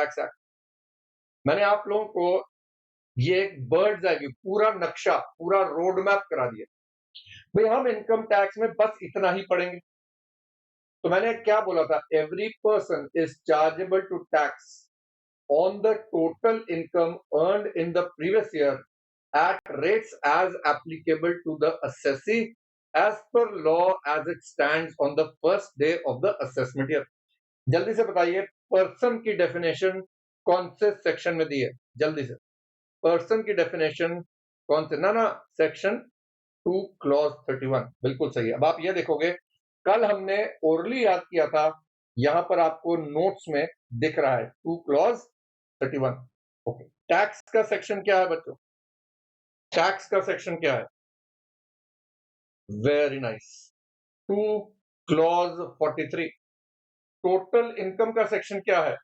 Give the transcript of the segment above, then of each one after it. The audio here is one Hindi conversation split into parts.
Tax act. मैंने आप लोगों को ये एक बर्ड्स आई व्यू, पूरा नक्शा, पूरा रोड मैप करा दिया। भाई हम इनकम टैक्स में बस इतना ही पढ़ेंगे। तो मैंने क्या बोला था, every person is chargeable to tax on the total income earned in the previous year at rates as applicable to the assessee as per law as it stands on the first day of the assessment year। जल्दी से बताइए पर्सन की डेफिनेशन कौन से सेक्शन में दी है? जल्दी से पर्सन की डेफिनेशन कौन से? ना सेक्शन 2 क्लॉज 31 बिल्कुल सही है। अब आप ये देखोगे, कल हमने ओरली याद किया था, यहां पर आपको नोट्स में दिख रहा है 2 क्लॉज 31। ओके, टैक्स का सेक्शन क्या है बच्चों? टैक्स का सेक्शन क्या है? Very nice, 2 clause 43। Total income का सेक्शन क्या है?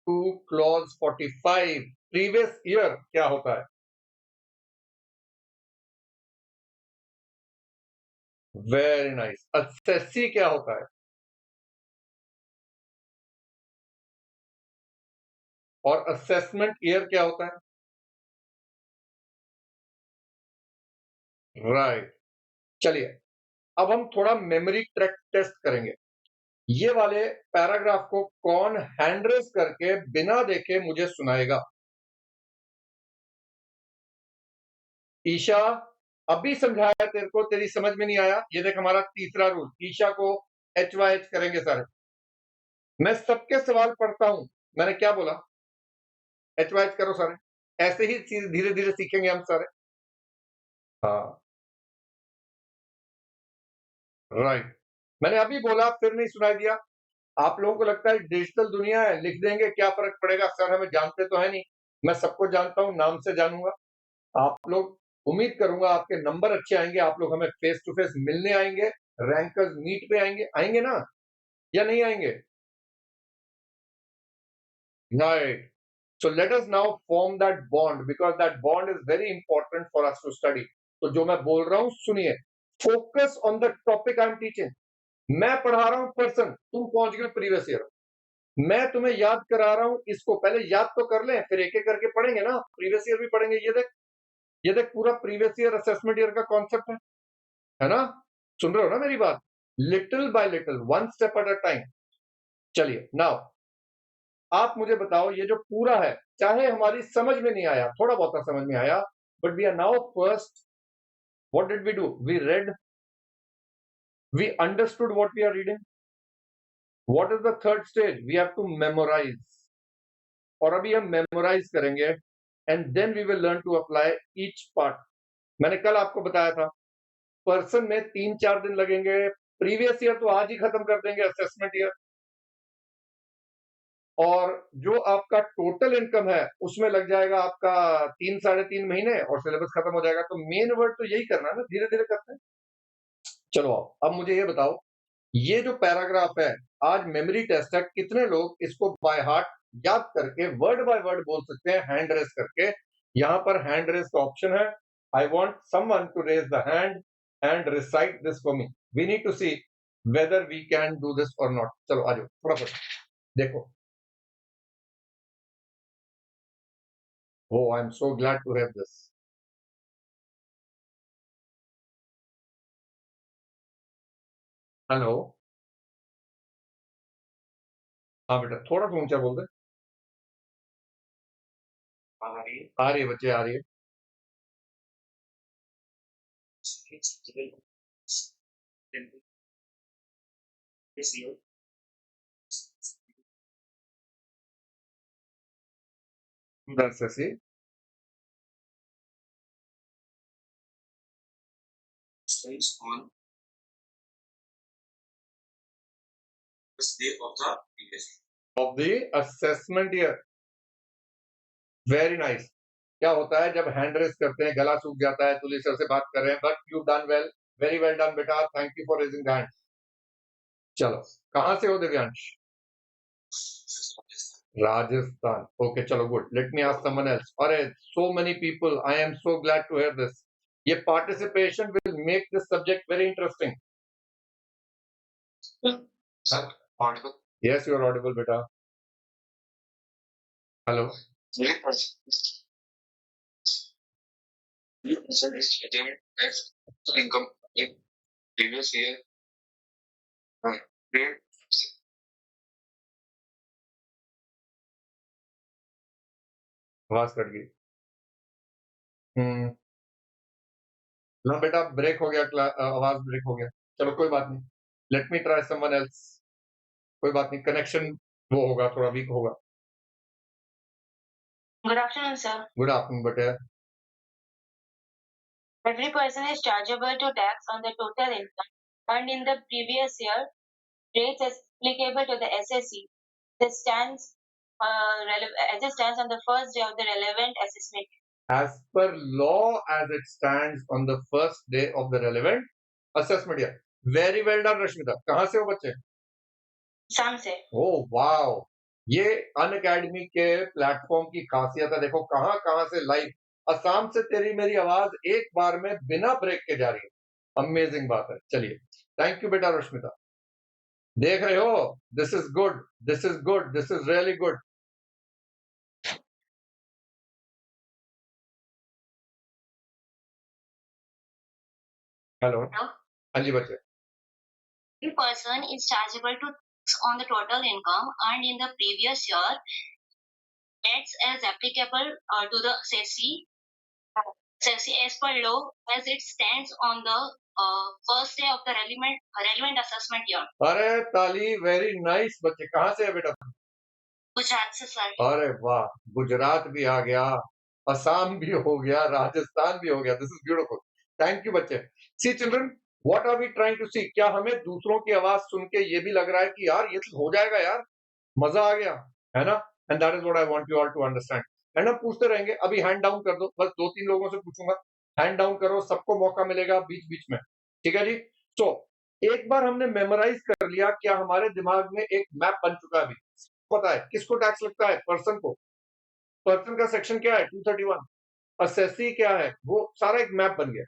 2 क्लॉज 45। प्रीवियस ईयर क्या होता है? Very nice. असेसी क्या होता है? और असेसमेंट ईयर क्या होता है? राइट। चलिए, अब हम थोड़ा मेमोरी ट्रैक टेस्ट करेंगे। ये वाले पैराग्राफ को कौन हैंड रेस करके बिना देखे मुझे सुनाएगा? ईशा, अभी समझाया तेरे को, तेरी समझ में नहीं आया? ये देख हमारा तीसरा रूल, ईशा को HYH करेंगे सारे। मैं सबके सवाल पढ़ता हूं, मैंने क्या बोला? HYH करो सारे, ऐसे ही चीज धीरे धीरे सीखेंगे हम सारे। हाँ राइट, मैंने अभी बोला फिर नहीं सुनाई दिया। आप लोगों को लगता है डिजिटल दुनिया है, लिख देंगे क्या फर्क पड़ेगा, सर हमें जानते तो है नहीं। मैं सबको जानता हूं, नाम से जानूंगा। आप लोग, उम्मीद करूंगा आपके नंबर अच्छे आएंगे, आप लोग हमें फेस टू फेस मिलने आएंगे, रैंकर्स मीट पे आएंगे ना, या नहीं आएंगे? Right. So let us now form that bond because that bond is very important for us to study. तो जो मैं बोल रहा हूं सुनिए, focus on the topic I am teaching. मैं पढ़ा रहा हूं पर्सन, तुम पहुंच गए प्रीवियस ईयर। मैं तुम्हें याद करा रहा हूं, इसको पहले याद तो कर लें, फिर एक एक करके पढ़ेंगे ना, प्रीवियस ईयर भी पढ़ेंगे। ये देख पूरा प्रीवियस ईयर असेसमेंट ईयर का कॉन्सेप्ट है ना? सुन रहे हो ना मेरी बात? Little by little, one step at a time. चलिए नाउ आप मुझे बताओ, ये जो पूरा है, चाहे हमारी समझ में नहीं आया, थोड़ा बहुत समझ में आया, but we are now first, what did we do? We read, we understood what we are reading. What is the third stage? We have to memorise. और अभी हम मेमोराइज करेंगे and then we will learn to apply each part. मैंने कल आपको बताया था, पर्सन में 3-4 दिन लगेंगे, प्रीवियस ईयर तो आज ही खत्म कर देंगे, असेसमेंट ईयर। और जो आपका टोटल इनकम है उसमें लग जाएगा आपका 3-3.5 महीने और सिलेबस खत्म हो जाएगा। तो मेन वर्ड तो यही करना है ना, धीरे धीरे करते हैं। चलो आओ, अब मुझे ये बताओ, ये जो पैराग्राफ है, आज मेमोरी टेस्ट है, कितने लोग इसको बाय हार्ट याद करके वर्ड बाय वर्ड बोल सकते हैं हैंड रेस करके? यहां पर हैंड रेस का ऑप्शन है। I want someone to raise the hand and recite this for me. We need to see whether we can do this or not. चलो आ जाओ, फटाफट देखो। Oh, I'm so glad to have this. Hello. हाँ बेटा, थोड़ा सा ऊंचा बोल दे। आ रही है बच्चे, आ रही है। That's ऐसे of the assessment year. Very nice. क्या होता है जब हैंड रेस करते हैं, गला सूख जाता है, तुली सर से बात कर रहे हैं, but you done well, very well done बेटा, thank you for raising hand. चलो, कहां से हो दिव्यांश? राजस्थान। ओके चलो good, let me ask someone else. अरे so many people, I am so glad to hear this. ये participation will make this subject very interesting. Sir, audible? Yes, you are audible, beta. Hello. Income in previous year. Great. आवाज कट गई। ना बेटा ब्रेक हो गया, आवाज ब्रेक हो गया। चलो कोई बात नहीं, let me try someone else. कोई बात नहीं, कनेक्शन वो होगा, थोड़ा वीक होगा। Good afternoon, sir. Good afternoon बेटा। Every person is chargeable to tax on the total income earned in the previous year. Rates applicable to the SSE. This stands, as it stands on the first day of the relevant assessment. As per law, as it stands on the first day of the relevant assessment year. Very well done, Rashmita. कहाँ से हो बच्चे? शाम से। ओह वाओ, ये अनअकैडमी के प्लेटफॉर्म की खासियत है। देखो कहाँ कहाँ से लाइव असम से तेरी मेरी आवाज एक बार में बिना ब्रेक के जा रही है। अमेजिंग बात है। चलिए, थैंक यू बेटा रश्मिता। देख रहे हो, this is good, this is good, this is really good. Hello, हाँ जी बच्चे। Every person is chargeable to tax on the total income earned in the previous year. Tax as applicable to the SESI as per law as it stands on the first day of the relevant assessment year. अरे ताली, वेरी नाइस बच्चे। कहाँ से है बेटा? गुजरात से सर। अरे वाह, गुजरात भी आ गया, असम भी हो गया, राजस्थान भी हो गया। This is beautiful. Thank you बच्चे। See children, what are we trying to see? क्या हमें दूसरों की आवाज सुन के ये भी लग रहा है कि यार ये तो हो जाएगा यार, मजा आ गया, है ना? And that is what I want you all to understand. And हम पूछते रहेंगे। अभी हैंड डाउन कर दो, बस 2-3 लोगों से पूछूंगा। हैंड डाउन करो, सबको मौका मिलेगा बीच बीच में। ठीक है जी? तो एक बार हमने मेमोराइज कर लिया, क्या हमारे दिमाग में एक मैप बन चुका है अभी? पता है किसको टैक्स लगता है? पर्सन को। पर्सन का सेक्शन क्या है? 231। असेसी क्या है? वो सारा एक मैप बन गया।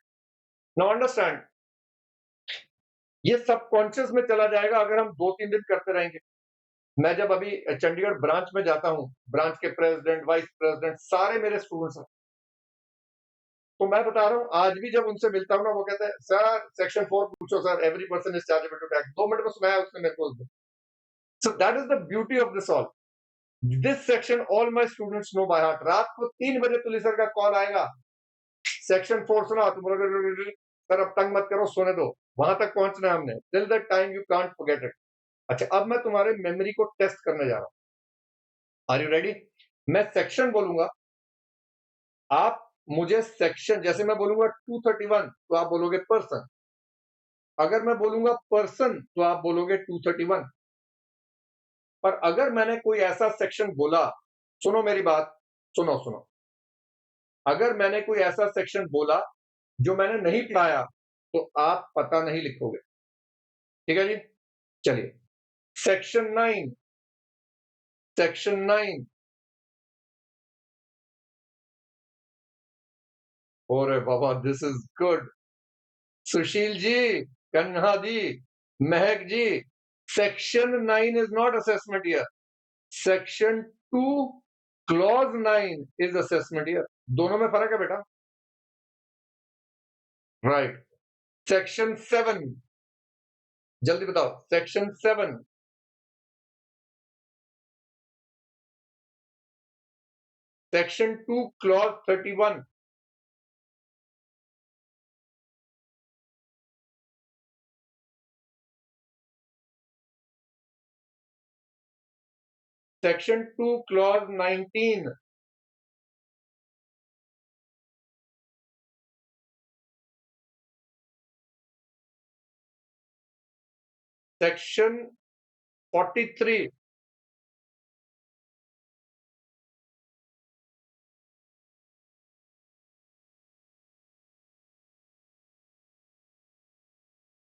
नाउ अंडरस्टैंड, ये सबकॉन्शियस में चला जाएगा अगर हम 2-3 दिन करते रहेंगे। मैं जब अभी चंडीगढ़ ब्रांच में जाता हूँ, ब्रांच के प्रेसिडेंट, वाइस प्रेसिडेंट सारे मेरे स्टूडेंट्स हैं। तो मैं बता रहा हूँ, आज भी जब उनसे मिलता हूँ ना, वो कहते हैं सर सेक्शन 4 पूछो sir, every person is chargeable to tax. 2 minute में सुनाया उसने मेरे को। So that is the beauty of this all. This section all my students know by heart. रात को 3 बजे तुली सर का कॉल आएगा, सेक्शन 4 सुना, तुम सर अब तंग मत करो, सोने दो। वहां तक पहुंचना है हमने। Till that time you can't forget it. अच्छा, अब मैं तुम्हारे मेमोरी को टेस्ट करने जा रहा हूं। Are you ready? मैं सेक्शन बोलूंगा, आप मुझे सेक्शन, जैसे मैं बोलूंगा 231 तो आप बोलोगे पर्सन। अगर मैं बोलूंगा पर्सन तो आप बोलोगे 231। पर अगर मैंने कोई ऐसा सेक्शन बोला, सुनो मेरी बात, सुनो सुनो, अगर मैंने कोई ऐसा सेक्शन बोला जो मैंने नहीं पढ़ाया तो आप पता नहीं लिखोगे। ठीक है जी? चलिए, सेक्शन 9, सेक्शन 9। ओरे बाबा, this is good. Sushil ji, Kanha ji, Mahak ji, section 9 is not assessment year. Section 2 clause 9 is assessment year. दोनों में फर्क है बेटा। राइट। सेक्शन 7, जल्दी बताओ। Section 7, section 2 clause 31, section 2 clause 19, section 43,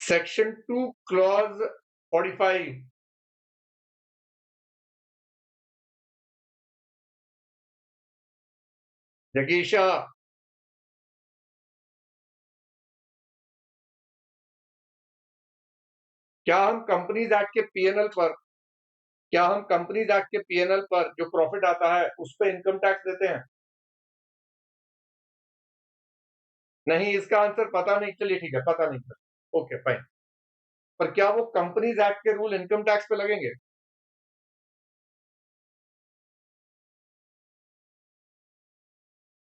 section 2 clause 45, जगीशा, क्या हम कंपनीज एक्ट के पीएनएल पर क्या हम कंपनीज एक्ट के पीएनएल पर जो प्रॉफिट आता है उस पर इनकम टैक्स देते हैं? नहीं, इसका आंसर पता नहीं। चलिए ठीक है, पता नहीं सर, ओके फाइन। पर क्या वो कंपनीज एक्ट के रूल इनकम टैक्स पे लगेंगे?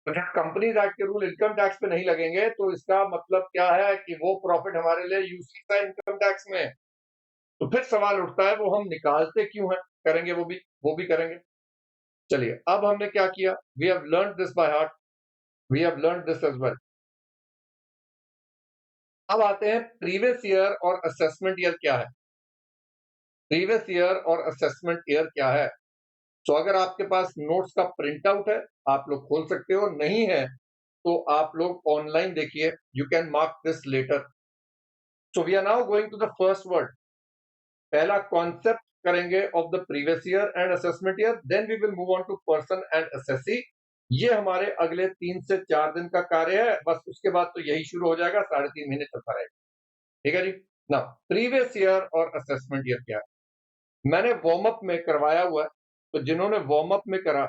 अगर कंपनीज एक्ट के रूल इनकम टैक्स पे नहीं लगेंगे तो इसका मतलब क्या है कि वो प्रॉफिट हमारे लिए यूजलेस है इनकम टैक्स में। तो फिर सवाल उठता है वो हम निकालते क्यों हैं? करेंगे वो भी करेंगे। चलिए, अब हमने क्या किया? We have learn this by heart, we have learn this as well. अब आते हैं प्रीवियस ईयर और असेसमेंट ईयर क्या है। प्रीवियस ईयर और असेसमेंट ईयर क्या है? तो अगर आपके पास नोट्स का प्रिंट आउट है, आप लोग खोल सकते हो। नहीं है तो आप लोग ऑनलाइन देखिए, you can mark this letter. So we are now going to the first word. पहला कॉन्सेप्ट करेंगे of the previous year and assessment year, then we will move on to person and assessee. ये हमारे अगले 3 से 4 दिन का कार्य है, बस उसके बाद तो यही शुरू हो जाएगा, 3.5 महीने चलता रहेगा। ठीक है जी। ना, प्रीवियस ईयर और असेसमेंट ईयर क्या है? मैंने वार्म अप में करवाया हुआ है, तो जिन्होंने वार्म अप में करा,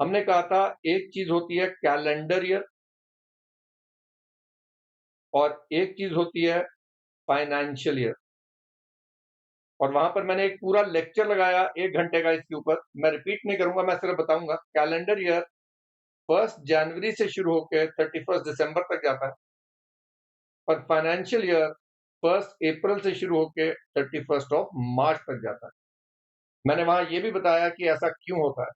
हमने कहा था एक चीज होती है कैलेंडर ईयर और एक चीज होती है फाइनेंशियल ईयर। और वहां पर मैंने एक पूरा लेक्चर लगाया 1 घंटे का इसके ऊपर। मैं रिपीट नहीं करूंगा, मैं सिर्फ बताऊंगा। कैलेंडर ईयर 1 जनवरी से शुरू होकर 31 दिसंबर तक जाता है, और फाइनेंशियल ईयर 1 अप्रैल से शुरू होकर 31 मार्च तक जाता है। मैंने वहां ये भी बताया कि ऐसा क्यों होता है,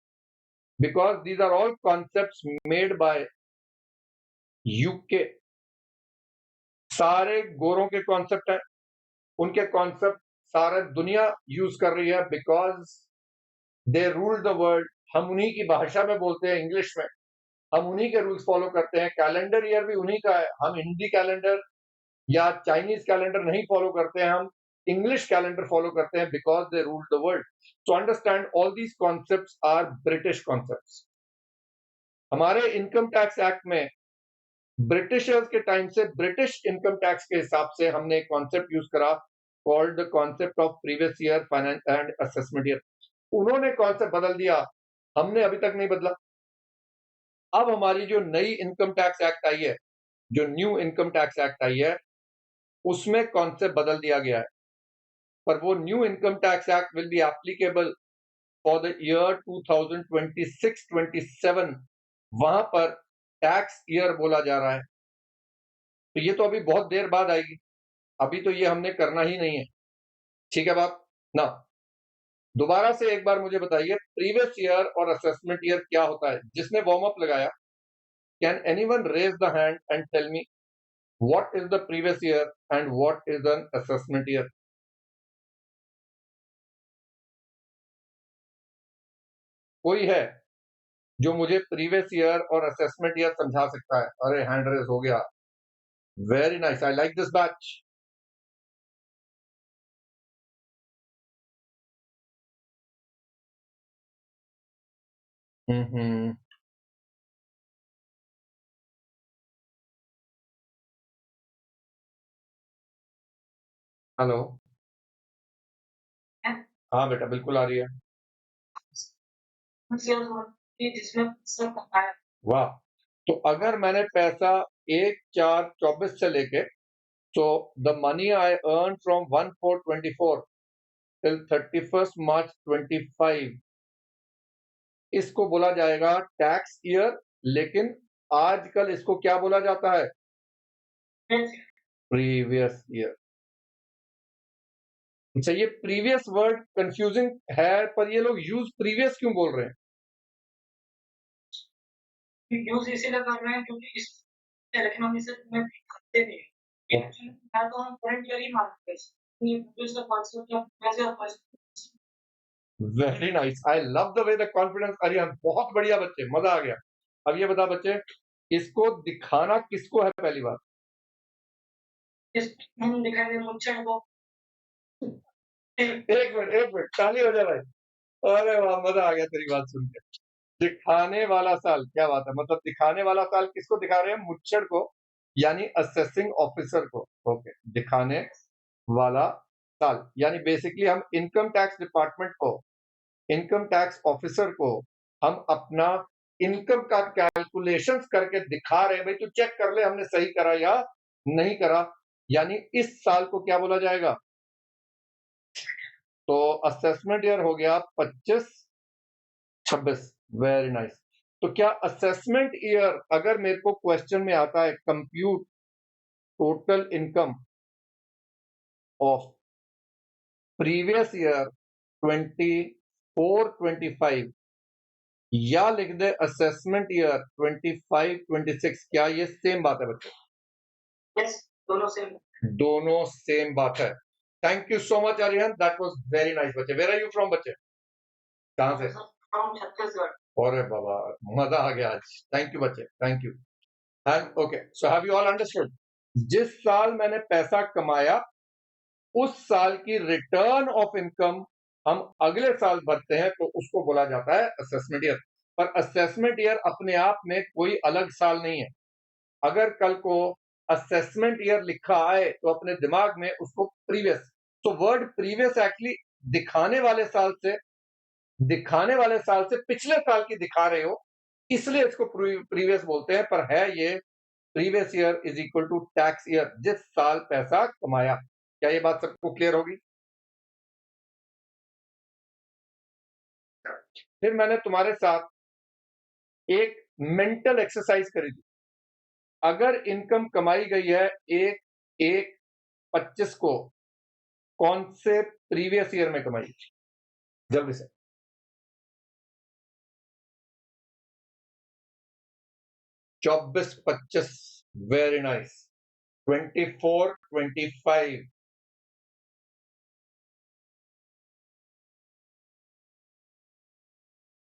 because these are all concepts made by UK. सारे गोरों के कॉन्सेप्ट है, उनके कॉन्सेप्ट सारा दुनिया यूज कर रही है, because they rule the world. हम उन्हीं की भाषा में बोलते हैं, इंग्लिश में। हम उन्हीं के रूल्स फॉलो करते हैं। कैलेंडर ईयर भी उन्हीं का है। हम हिंदी कैलेंडर या चाइनीज कैलेंडर नहीं फॉलो करते हैं, हम इंग्लिश कैलेंडर फॉलो करते हैं, because they rule the world. To understand all these concepts are British concepts. हमारे इनकम टैक्स एक्ट में ब्रिटिशर्स के टाइम से ब्रिटिश इनकम टैक्स के हिसाब से हमने एक कॉन्सेप्ट यूज करा, called the concept of previous year finance and assessment year. उन्होंने कॉन्सेप्ट बदल दिया, हमने अभी तक नहीं बदला। अब हमारी जो नई इनकम टैक्स एक्ट आई है, जो न्यू इनकम टैक्स एक्ट आई है, उसमें कॉन्सेप्ट बदल दिया गया है। पर वो new income tax act will be applicable for the year 2026-27। वहां पर टैक्स ईयर बोला जा रहा है, तो ये तो अभी बहुत देर बाद आएगी। अभी तो ये हमने करना ही नहीं है। ठीक है बात ना? दोबारा से एक बार मुझे बताइए, प्रीवियस ईयर और असेसमेंट ईयर क्या होता है? जिसने वार्म अप लगाया, can anyone raise the hand and tell me what is the previous year and what is an assessment year? कोई है जो मुझे प्रीवियस ईयर और असेसमेंट ईयर समझा सकता है? अरे हैंड रेज हो गया, very nice, I like this batch. Hmm. Hello. हाँ बेटा, बिल्कुल आ रही है। वाह। तो अगर मैंने पैसा 1/4/24 से लेके, so the money I earned from 1/4/24 till 31st March 25, इसको बोला जाएगा टैक्स ईयर। लेकिन आजकल इसको क्या बोला जाता है? Previous year. अच्छा, ये प्रीवियस वर्ड कंफ्यूजिंग है, पर ये लोग यूज प्रीवियस क्यों बोल रहे हैं? यूज इसीलिए कर रहे हैं क्योंकि इस लेकिन हम इसे में करते नहीं हैं। मैं तो हम करंट ईयर ही मानते हैं। ये दूसरा कॉन्सेप्ट ऑफ वैसे very nice, I love the way the confidence. अरे यार, बहुत बढ़िया बच्चे, मजा आ गया। अब ये बता बच्चे, इसको दिखाना किसको है पहली बार? इस हम दिखाएंगे मुझे को। एक मिनट ताली हो जाए भाई। अरे वाह, मजा आ गया तेरी बात सुन के। दिखाने वाला साल, क्या बात है। मतलब दिखाने वाला साल किसको दिखा रहे हैं? मुच्छड़ को, यानी असेसिंग ऑफिसर को। ओके, दिखाने वाला साल, यानी बेसिकली हम इनकम टैक्स डिपार्टमेंट को, इनकम टैक्स ऑफिसर को हम अपना इनकम का कैलकुलेशंस करके दिखा रहे हैं, भाई तू चेक कर ले हमने सही करा या नहीं करा, यानी इस साल को क्या बोला जाएगा? तो असेसमेंट ईयर हो गया 25-26। Very nice. तो क्या असेसमेंट ईयर अगर मेरे को क्वेश्चन में आता है compute total income of previous year 24-25 या लिख दे असेसमेंट ईयर 25-26, क्या ये सेम बात है बच्चे? यस, दोनों सेम। दोनों सेम बात है। Thank you so much Arihan, that was very nice बच्चे। वेयर आर यू फ्रॉम बच्चे? कहां से? फ्रॉम छत्तीसगढ़। अरे बाबा, मजा आ गया आज। थैंक यू बच्चे, thank you. And okay, so have you all understood? जिस साल मैंने पैसा कमाया उस साल की रिटर्न ऑफ इनकम हम अगले साल भरते हैं, तो उसको बोला जाता है असेसमेंट ईयर। पर असेसमेंट ईयर अपने आप में कोई अलग साल नहीं है। अगर कल को असेसमेंट ईयर लिखा आए तो अपने दिमाग में उसको प्रीवियस, तो वर्ड प्रीवियस एक्चुअली दिखाने वाले साल से, दिखाने वाले साल से पिछले साल की दिखा रहे हो, इसलिए इसको प्रीवियस बोलते हैं। पर है ये previous year is equal to tax year, जिस साल पैसा कमाया। क्या ये बात सबको क्लियर होगी? फिर मैंने तुम्हारे साथ एक मेंटल एक्सरसाइज करी थी। अगर इनकम कमाई गई है 1/1/25 को, कौन से प्रीवियस ईयर में कमाई? जल्दी से। 24-25, वेरी नाइस। 24-25,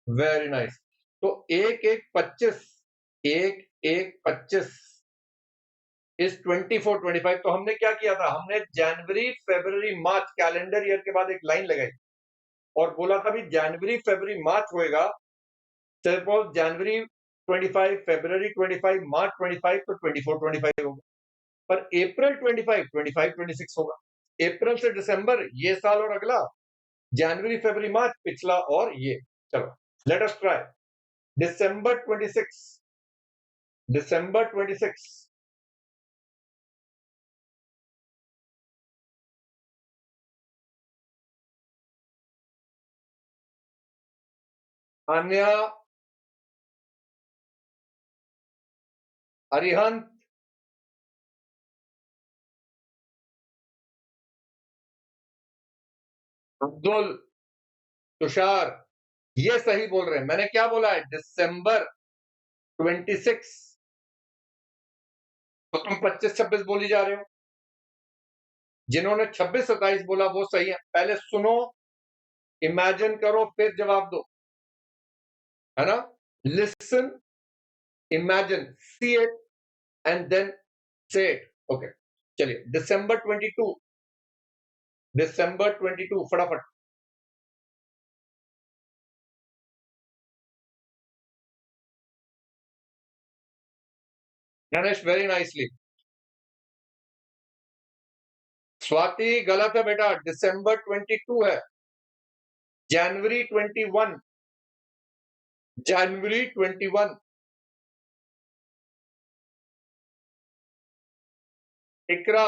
very nice. तो 1/1/25, 1/1/25 इस 24-25। तो हमने क्या किया था? हमने जनवरी फरवरी मार्च कैलेंडर ईयर के बाद एक लाइन लगाई और बोला था भी जनवरी फरवरी मार्च होएगा, सपोज जनवरी 25, फरवरी 25, मार्च 25, तो 24-25 होगा। पर अप्रैल 25, 25-26 होगा। अप्रैल से दिसंबर ये साल और अगला, जनवरी फरवरी मार्च पिछला और ये। चलो लेट अस ट्राई। दिसंबर 26, दिसंबर 26, अन्य, अरिहंत, अब्दुल, तुषार, ये सही बोल रहे हैं। मैंने क्या बोला है? दिसंबर 26। तो तुम 25-26 बोली जा रहे हो। जिन्होंने 26-27 बोला वो सही है। पहले सुनो, इमेजिन करो, फिर जवाब दो, है ना? Listen, imagine, see it and then say it. Okay, चलिए दिसंबर 22, दिसंबर 22 फटाफट। Ganesh, very nicely. स्वाति, गलत है बेटा, दिसंबर 22 है। जनवरी 21, जनवरी 21। इकरा,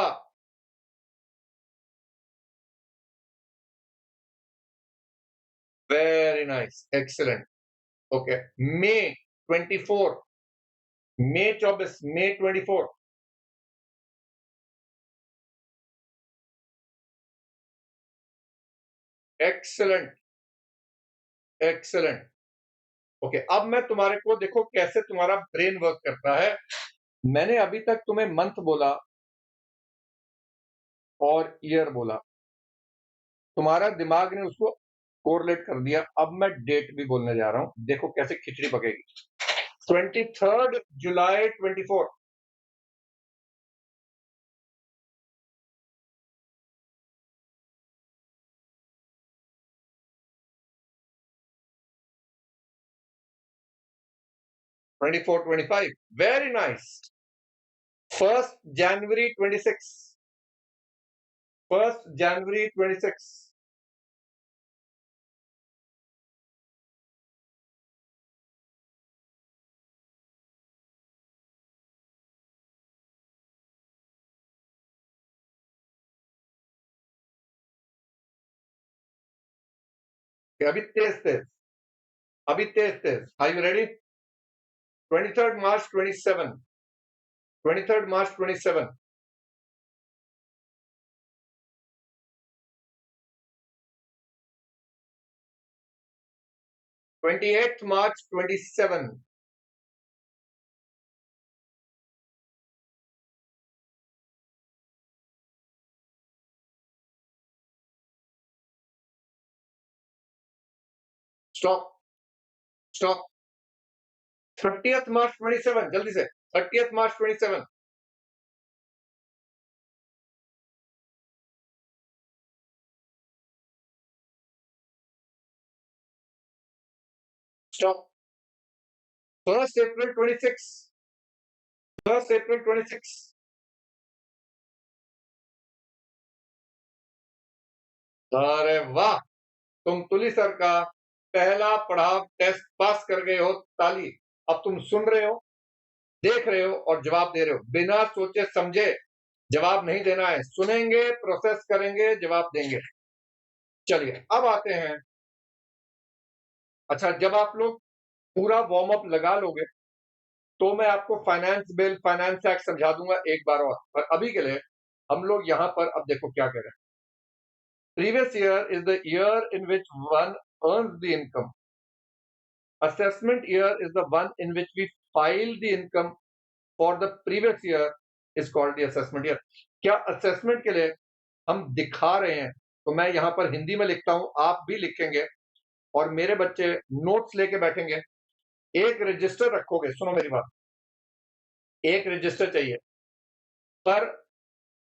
वेरी नाइस, एक्सीलेंट। ओके, मे 24, मे 24, मे 24। Excellent, excellent. ओके, अब मैं तुम्हारे को देखो कैसे तुम्हारा ब्रेन वर्क करता है। मैंने अभी तक तुम्हें मंथ बोला और ईयर बोला, तुम्हारा दिमाग ने उसको कोरिलेट कर दिया। अब मैं डेट भी बोलने जा रहा हूं, देखो कैसे खिचड़ी पकेगी। 23 जुलाई 24, 24-25, वेरी नाइस। 1 जनवरी 26, 1st January 26. अभी तेज तेज, अभी तेज तेज. Are you ready? 23rd March 27. 23rd March 27. 28th March 27. Stop. Stop. 30th March 27. जल्दी से. 30th March 27. Stop. 1st April 26. 1st April 26. अरे वाह, तुम तुली सर का पहला पड़ाव टेस्ट पास कर गए हो. ताली. अब तुम सुन रहे हो, देख रहे हो और जवाब दे रहे हो. बिना सोचे समझे जवाब नहीं देना है. सुनेंगे, प्रोसेस करेंगे, जवाब देंगे. चलिए अब आते हैं. अच्छा, जब आप लोग पूरा वार्म अप लगा लोगे तो मैं आपको फाइनेंस बिल, फाइनेंस एक्ट समझा दूंगा एक बार और. पर अभी के लिए हम लोग यहां पर अब देखो क्या करें. Previous year is the year in which one earns the income. Assessment year is the one in which we file the income for the previous year is called the assessment year. क्या assessment के लिए हम दिखा रहे हैं तो मैं यहां पर हिंदी में लिखता हूं, आप भी लिखेंगे और मेरे बच्चे नोट्स लेके बैठेंगे. एक रजिस्टर रखोगे. सुनो मेरी बात, एक रजिस्टर चाहिए, पर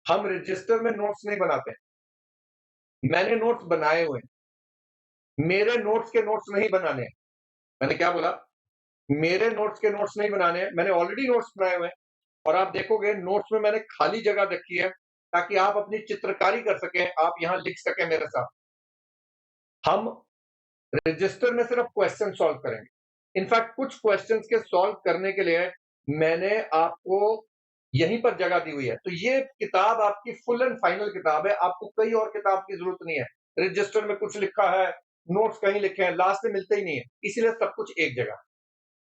हम रजिस्टर में नोट्स नहीं बनाते. मैंने नोट्स बनाए हुए हैं, मेरे नोट्स के नोट्स नहीं बनाने हैं. मैंने क्या बोला? मेरे नोट्स के नोट्स नहीं बनाने हैं. मैंने ऑलरेडी नोट्स बनाए हुए हैं और आप देखोगे नोट्स में मैंने खाली जगह रखी है ताकि आप अपनी चित्रकारी कर सकें, आप यहां लिख सकें मेरे साथ. हम रजिस्टर में सिर्फ क्वेश्चन सॉल्व करेंगे. इनफैक्ट कुछ क्वेश्चंस के सॉल्व करने के लिए मैंने आपको यहीं पर जगह दी हुई है. तो ये किताब आपकी फुल एंड फाइनल किताब है. आपको कई और किताब की जरूरत नहीं है. रजिस्टर में कुछ लिखा है, नोट्स कहीं लिखे हैं, लास्ट में मिलते ही नहीं है. इसीलिए सब कुछ एक जगह.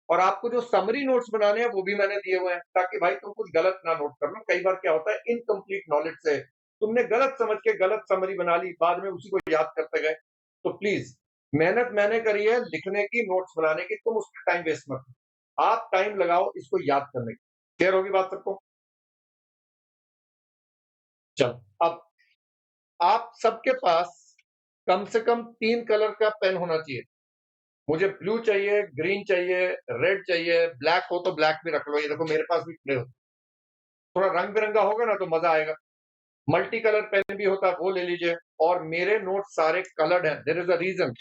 और आपको जो समरी नोट्स बनाने हैं वो भी मैंने दिए हुए हैं ताकि भाई तुम कुछ गलत ना नोट कर लो. कई बार क्या होता है, इनकम्प्लीट नॉलेज से तुमने गलत समझ के गलत समरी बना ली, बाद में उसी को याद करते गए. तो प्लीज, मेहनत मैंने करी है लिखने की, नोट्स बनाने की. तुम उसका टाइम वेस्ट मत करो. आप टाइम लगाओ इसको याद करने की. क्लियर होगी बात सबको? चलो, अब आप सबके पास कम से कम 3 कलर का पेन होना चाहिए. मुझे ब्लू चाहिए, ग्रीन चाहिए, रेड चाहिए, ब्लैक हो तो ब्लैक भी रख लो. ये देखो मेरे पास भी पड़े हो. थोड़ा रंग बिरंगा होगा ना तो मजा आएगा. मल्टी कलर पेन भी होता है, वो ले लीजिए. और मेरे नोट सारे कलर्ड हैं. There is a reason.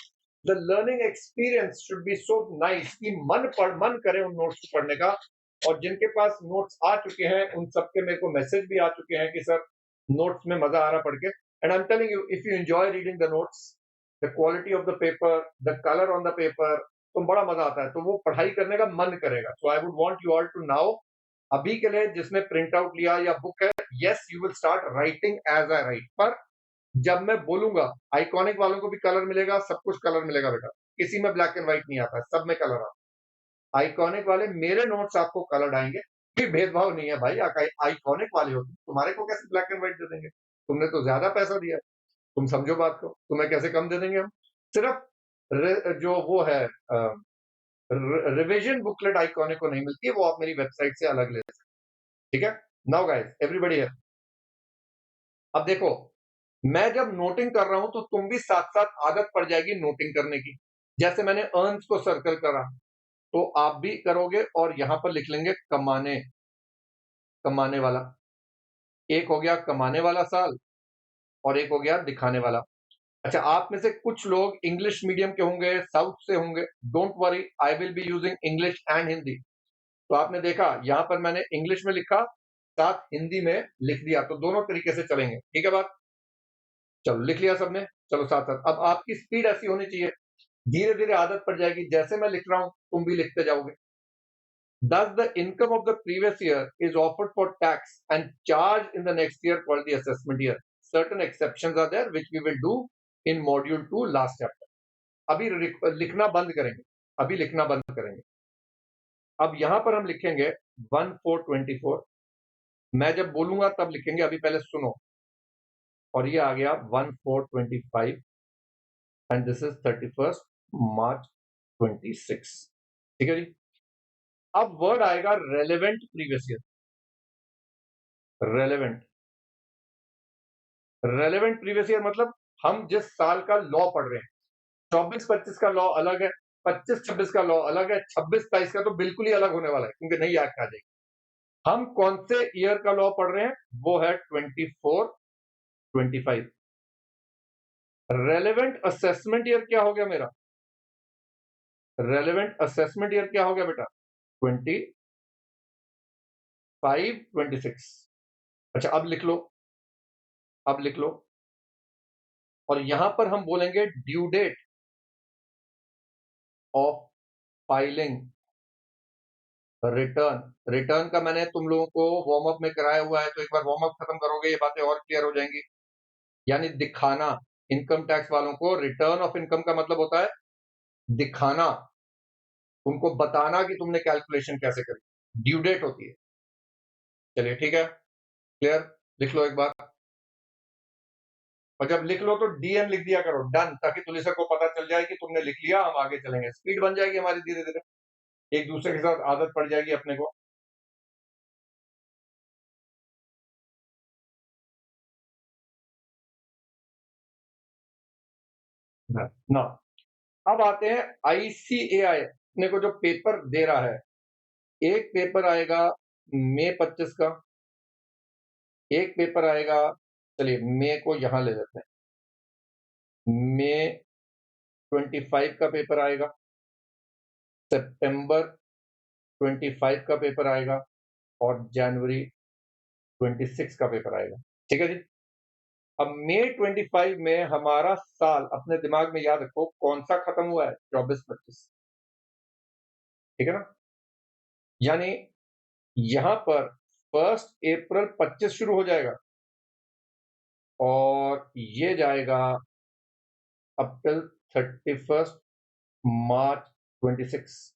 The learning experience should be so nice कि मन करे उन नोट्स को पढ़ने का. और जिनके पास नोट्स आ चुके हैं उन सबके मेरे को मैसेज भी आ चुके हैं कि सर नोट्स में मजा आ रहा पढ़ के. And I am telling you, if you enjoy reading the notes, the quality of the paper, the colour on the paper, तो बड़ा मजा आता है. तो वो पढ़ाई करने का मन करेगा. So I would want you all to now, अभी के लिए जिसने प्रिंट आउट लिया या बुक है, yes you will start writing as I write. पर जब मैं बोलूंगा आइकॉनिक वालों को भी कलर मिलेगा, सब कुछ कलर मिलेगा बेटा. किसी में ब्लैक एंड व्हाइट नहीं आता है, सब में कलर आता है. आइकॉनिक वाले मेरे नोट्स आपको कलर आएंगे. कोई भेदभाव नहीं है भाई. आइकॉनिक वाले हो तुम्हारे को कैसे ब्लैक एंड व्हाइट दे देंगे? तुमने तो ज्यादा पैसा दिया. तुम समझो बात को, तुम्हें कैसे कम दे देंगे हम? सिर्फ जो वो है रिविजन बुकलेट आइकॉनिक को नहीं मिलती है, वो आप मेरी वेबसाइट से अलग ले सकते. ठीक है. नाउ गाइस, एवरीबॉडी है. अब देखो, मैं जब नोटिंग कर रहा हूं तो तुम भी साथ साथ आदत पड़ जाएगी नोटिंग करने की. जैसे मैंने अर्न्स को सर्कल करा तो आप भी करोगे और यहां पर लिख लेंगे कमाने. कमाने वाला एक हो गया, कमाने वाला साल, और एक हो गया दिखाने वाला. अच्छा, आप में से कुछ लोग इंग्लिश मीडियम के होंगे, साउथ से होंगे. Don't worry, I will be using English and Hindi. तो आपने देखा यहां पर मैंने इंग्लिश में लिखा, साथ हिंदी में लिख दिया. तो दोनों तरीके से चलेंगे. ठीक है बात? चलो लिख लिया सबने, चलो साथ साथ। अब आपकी स्पीड ऐसी होनी चाहिए, धीरे धीरे आदत पड़ जाएगी, जैसे मैं लिख रहा हूं तुम भी लिखते जाओगे। Thus, the income of the previous year is offered for tax and charged in the next year called the assessment year. Certain exceptions are there which we will do in module 2 last chapter. अभी लिखना बंद करेंगे, अभी लिखना बंद करेंगे। अब यहां पर हम लिखेंगे 1424। मैं जब बोलूंगा तब लिखेंगे, अभी पहले सुनो। और ये आ गया 1425 एंड दिस इज 31st मार्च 26। ठीक है जी। अब वर्ड आएगा relevant previous year. Relevant relevant previous year मतलब हम जिस साल का लॉ पढ़ रहे हैं। 24-25 का लॉ अलग है, 25-26 का लॉ अलग है, 26-27 का तो बिल्कुल ही अलग होने वाला है क्योंकि नई एक्ट आ जाएगी। हम कौन से ईयर का लॉ पढ़ रहे हैं? वो है 24-25। रेलेवेंट असेसमेंट ईयर क्या हो गया मेरा? रेलेवेंट असेसमेंट ईयर क्या हो गया बेटा? 25-26। अच्छा अब लिख लो, अब लिख लो। और यहां पर हम बोलेंगे due date of filing return. Return का मैंने तुम लोगों को वार्म अप में कराया हुआ है, तो एक बार वार्म अप खत्म करोगे ये बातें और क्लियर हो जाएंगी। यानी दिखाना, इनकम टैक्स वालों को रिटर्न ऑफ इनकम का मतलब होता है दिखाना, उनको बताना कि तुमने कैलकुलेशन कैसे करी। ड्यू डेट होती है। चलिए ठीक है, क्लियर। लिख लो एक बार, और जब लिख लो तो डीएन लिख दिया करो, डन, ताकि पुलिस को पता चल जाए कि तुमने लिख लिया, हम आगे चलेंगे। स्पीड बन जाएगी हमारी धीरे धीरे, एक दूसरे के साथ आदत पड़ जाएगी अपने को। ना, अब आते हैं आईसीएआई अपने को जो पेपर दे रहा है। एक पेपर आएगा मई 25 का, एक पेपर आएगा, चलिए मई को यहां ले लेते हैं, मई 25 का पेपर आएगा, सितंबर 25 का पेपर आएगा, और जनवरी 26 का पेपर आएगा। ठीक है जी। अब मई 25 में हमारा साल अपने दिमाग में याद रखो कौन सा खत्म हुआ है? 24-25। ठीक है ना? यानी यहां पर 1 अप्रैल 25 शुरू हो जाएगा और ये जाएगा अप टिल 31 मार्च 26।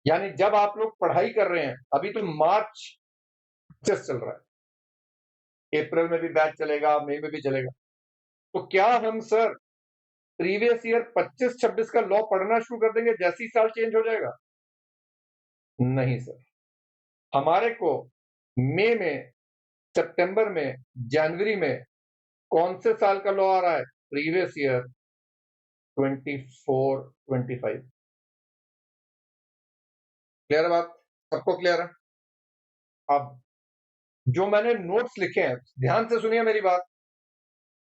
यानी जब आप लोग पढ़ाई कर रहे हैं, अभी तो मार्च 25 चल रहा है, अप्रैल में भी बैच चलेगा, मई में भी चलेगा, तो क्या हम सर प्रीवियस ईयर 25-26 का लॉ पढ़ना शुरू कर देंगे जैसे ही साल चेंज हो जाएगा? नहीं सर, हमारे को मई में, सितंबर में, जनवरी में कौन से साल का लॉ आ रहा है? Previous year 24-25। क्लियर है बात? सबको क्लियर है? अब जो मैंने नोट्स लिखे हैं, ध्यान से सुनिए मेरी बात।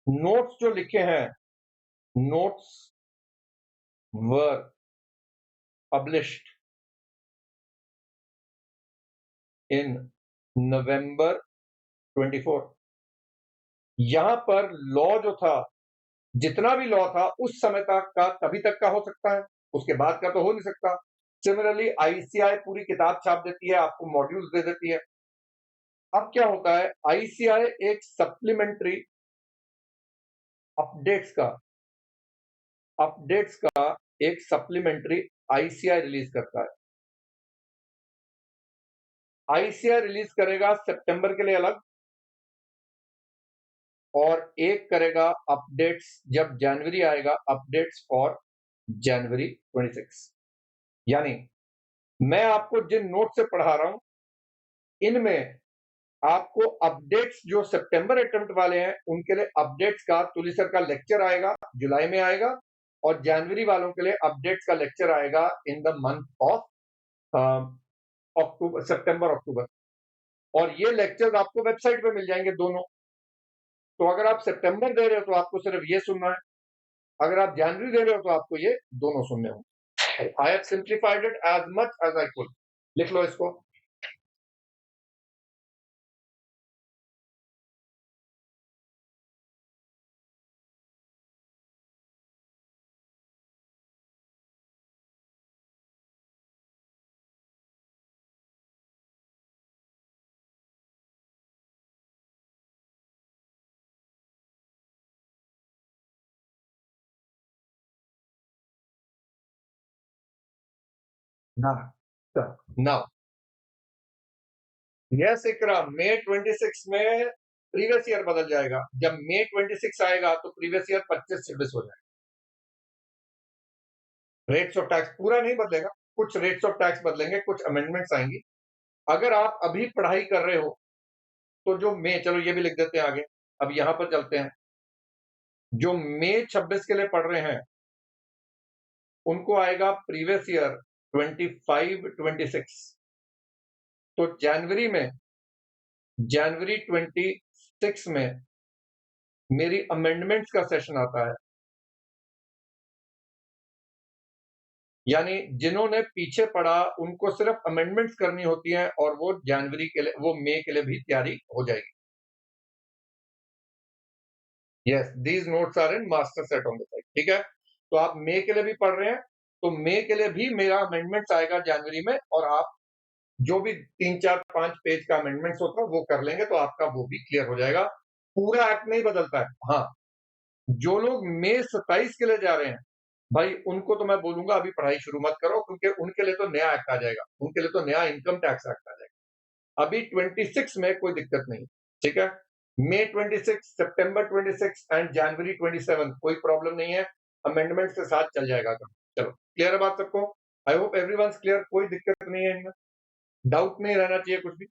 नोट्स जो लिखे हैं, नोट्स वर पब्लिश्ड इन नवंबर 24। यहां पर लॉ जो था, जितना भी लॉ था उस समय तक का, तभी तक का हो सकता है, उसके बाद का तो हो नहीं सकता। सिमिलरली आईसीआई पूरी किताब छाप देती है, आपको मॉड्यूल्स दे देती है। अब क्या होता है, आईसीआई एक सप्लीमेंट्री अपडेट्स का एक सप्लीमेंट्री आईसीआई रिलीज करता है। आईसीआई रिलीज करेगा सितंबर के लिए अलग, और एक करेगा अपडेट्स जब जनवरी आएगा, अपडेट्स फॉर जनवरी 26। यानी मैं आपको जिन नोट से पढ़ा रहा हूं, इनमें आपको अपडेट्स जो सितंबर अटेम्प्ट वाले हैं उनके लिए अपडेट्स का तुली सर का लेक्चर आएगा, जुलाई में आएगा, और जनवरी वालों के लिए अपडेट्स का लेक्चर आएगा in the month of October, सितंबर अक्टूबर। और ये लेक्चर्स आपको वेबसाइट पे मिल जाएंगे दोनों। तो अगर आप सितंबर दे रहे हो तो आपको सिर्फ ये सुनना है, अगर आप जनवरी दे रहे हो तो आपको ये दोनों सुनने होंगे। I have simplified it as much as I could. लिख लो इसको। नाउ यस इकरा, May 26 में प्रीवियस ईयर बदल जाएगा। जब May 26 आएगा तो प्रीवियस ईयर 25-26 हो जाएगा। रेट्स ऑफ टैक्स पूरा नहीं बदलेगा, कुछ रेट्स ऑफ टैक्स बदलेंगे, कुछ अमेंडमेंट्स आएंगी। अगर आप अभी पढ़ाई कर रहे हो तो जो मई, चलो ये भी लिख देते हैं आगे, अब यहां पर चलते हैं। जो May 26 के लिए पढ़ रहे हैं उनको आएगा प्रीवियस ईयर 25-26। तो जनवरी 26 में मेरी अमेंडमेंट्स का सेशन आता है, यानी जिन्होंने पीछे पढ़ा उनको सिर्फ अमेंडमेंट्स करनी होती हैं और वो जनवरी के लिए, वो मई के लिए भी तैयारी हो जाएगी। Yes, these notes are in master set on the side. ठीक है, तो आप मई के लिए भी पढ़ रहे हैं तो मई के लिए भी मेरा अमेंडमेंट्स आएगा जनवरी में, और आप जो भी 3-4-5 पेज का अमेंडमेंट्स होता है वो कर लेंगे तो आपका वो भी क्लियर हो जाएगा। पूरा एक्ट नहीं बदलता है। हाँ, जो लोग May 27 के लिए जा रहे हैं भाई, उनको तो मैं बोलूंगा अभी पढ़ाई शुरू मत करो, क्योंकि उनके लिए तो नया एक्ट आ जाएगा, उनके लिए तो नया इनकम टैक्स एक्ट आ जाएगा। अभी 26 में कोई दिक्कत नहीं। ठीक है, May 26, सितंबर 26 एंड जनवरी 27 कोई प्रॉब्लम नहीं है, अमेंडमेंट के साथ चल जाएगा काम। चलो, क्लियर है बात सबको? आई होप एवरीवन क्लियर, कोई दिक्कत नहीं है इनमें, डाउट नहीं रहना चाहिए कुछ भी।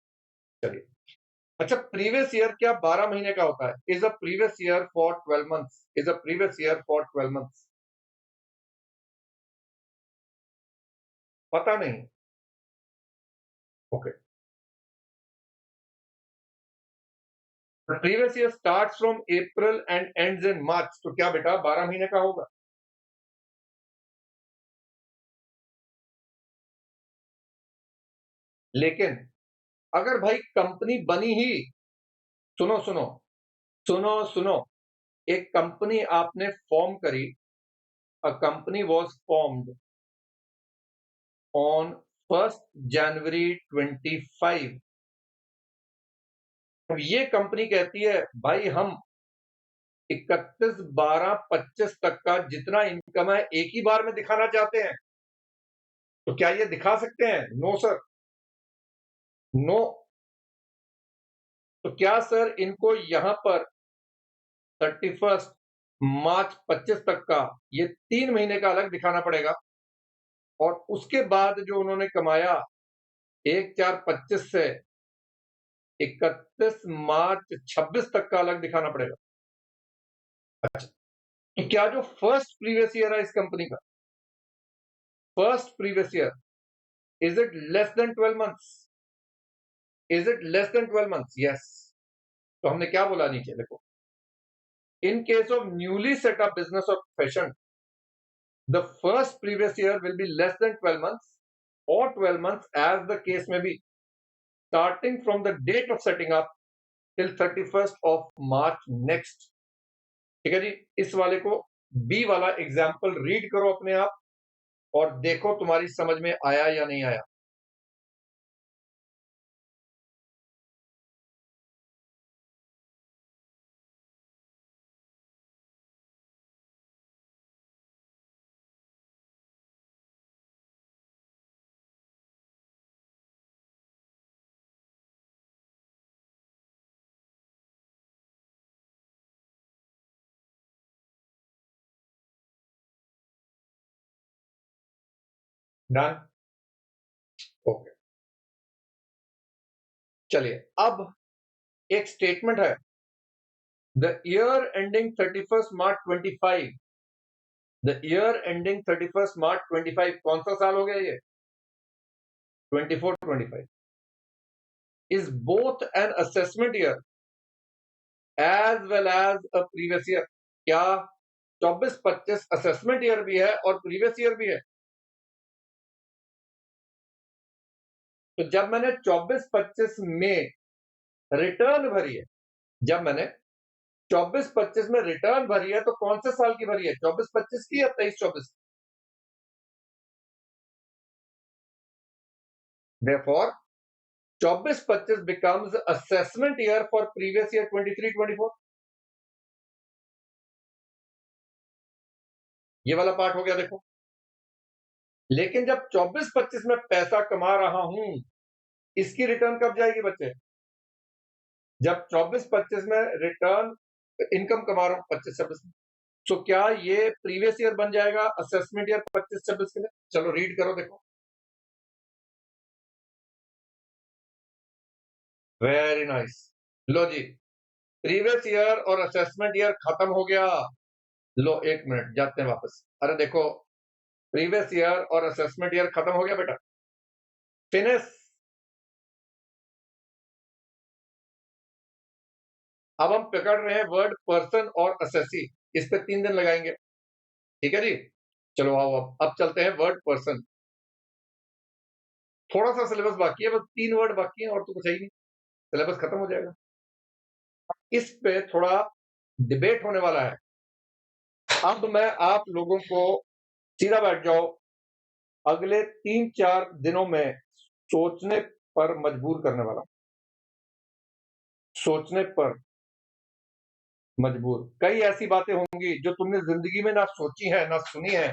चलिए, अच्छा, प्रीवियस ईयर क्या 12 महीने का होता है? Is a previous year for 12 months, is a previous year for 12 months. पता नहीं। Okay, previous year starts from April and ends in March, तो क्या बेटा 12 महीने का होगा? लेकिन अगर भाई कंपनी बनी ही, सुनो सुनो सुनो सुनो, एक कंपनी आपने फॉर्म करी, a company was formed on 1 जनवरी 25। अब ये कंपनी कहती है भाई हम 31/12/25 तक का जितना इनकम है एक ही बार में दिखाना चाहते हैं, तो क्या ये दिखा सकते हैं? No sir, no. तो क्या सर इनको यहां पर 31 मार्च 25 तक का ये 3 महीने का अलग दिखाना पड़ेगा, और उसके बाद जो उन्होंने कमाया 1/4/25 से 31 मार्च 26 तक का अलग दिखाना पड़ेगा? अच्छा, तो क्या जो फर्स्ट प्रीवियस ईयर है इस कंपनी का, first previous year, is it less than 12 months? Is it less than 12 months? Yes. तो हमने क्या बोला नीचे देखो, in case of newly set up business और profession, the first previous year will be less than 12 months और 12 months as the case may be, starting from the date of setting up till 31 March next. ठीक है जी, इस वाले को, बी वाला एग्जाम्पल रीड करो अपने आप और देखो तुम्हारी समझ में आया या नहीं आया। Done, okay. चलिए, अब एक स्टेटमेंट है, the year ending 31 March 25, the year ending 31 March 25 कौन सा साल हो गया ये? 24-25 is both an assessment year as well as a previous year. क्या 24-25 असेसमेंट ईयर भी है और प्रीवियस ईयर भी है? तो जब मैंने 24-25 में रिटर्न भरी है, जब मैंने 24-25 में रिटर्न भरी है, तो कौन से साल की भरी है? 24-25 की या 23-24? Therefore, 24-25 becomes assessment year for previous year 23-24। ये वाला पार्ट हो गया देखो। लेकिन जब 24-25 में पैसा कमा रहा हूं, इसकी रिटर्न कब जाएगी बच्चे? जब 24-25 में रिटर्न इनकम कमा रहा हूं 25-26 में, तो क्या ये प्रीवियस ईयर बन जाएगा असेसमेंट ईयर 25-26 के लिए? चलो रीड करो, देखो। Very nice. लो जी, प्रीवियस ईयर और असेसमेंट ईयर खत्म हो गया। लो 1 मिनट, जाते हैं वापस। अरे देखो, प्रीवियस ईयर और असेसमेंट ईयर खत्म हो गया बेटा, फिनिश। अब हम पकड़ रहे हैं वर्ड पर्सन और असेसी, इस पे 3 दिन लगाएंगे, ठीक है जी। चलो आओ, अब चलते हैं वर्ड पर्सन। थोड़ा सा सिलेबस बाकी है, बस 3 वर्ड बाकी है और तो कुछ है ही नहीं, सिलेबस खत्म हो जाएगा। इस पे थोड़ा डिबेट होने वाला है। अब मैं आप लोगों को, सीधा बैठ जाओ, अगले 3-4 दिनों में सोचने पर मजबूर करने वाला, सोचने पर मजबूर। कई ऐसी बातें होंगी जो तुमने जिंदगी में ना सोची है ना सुनी है,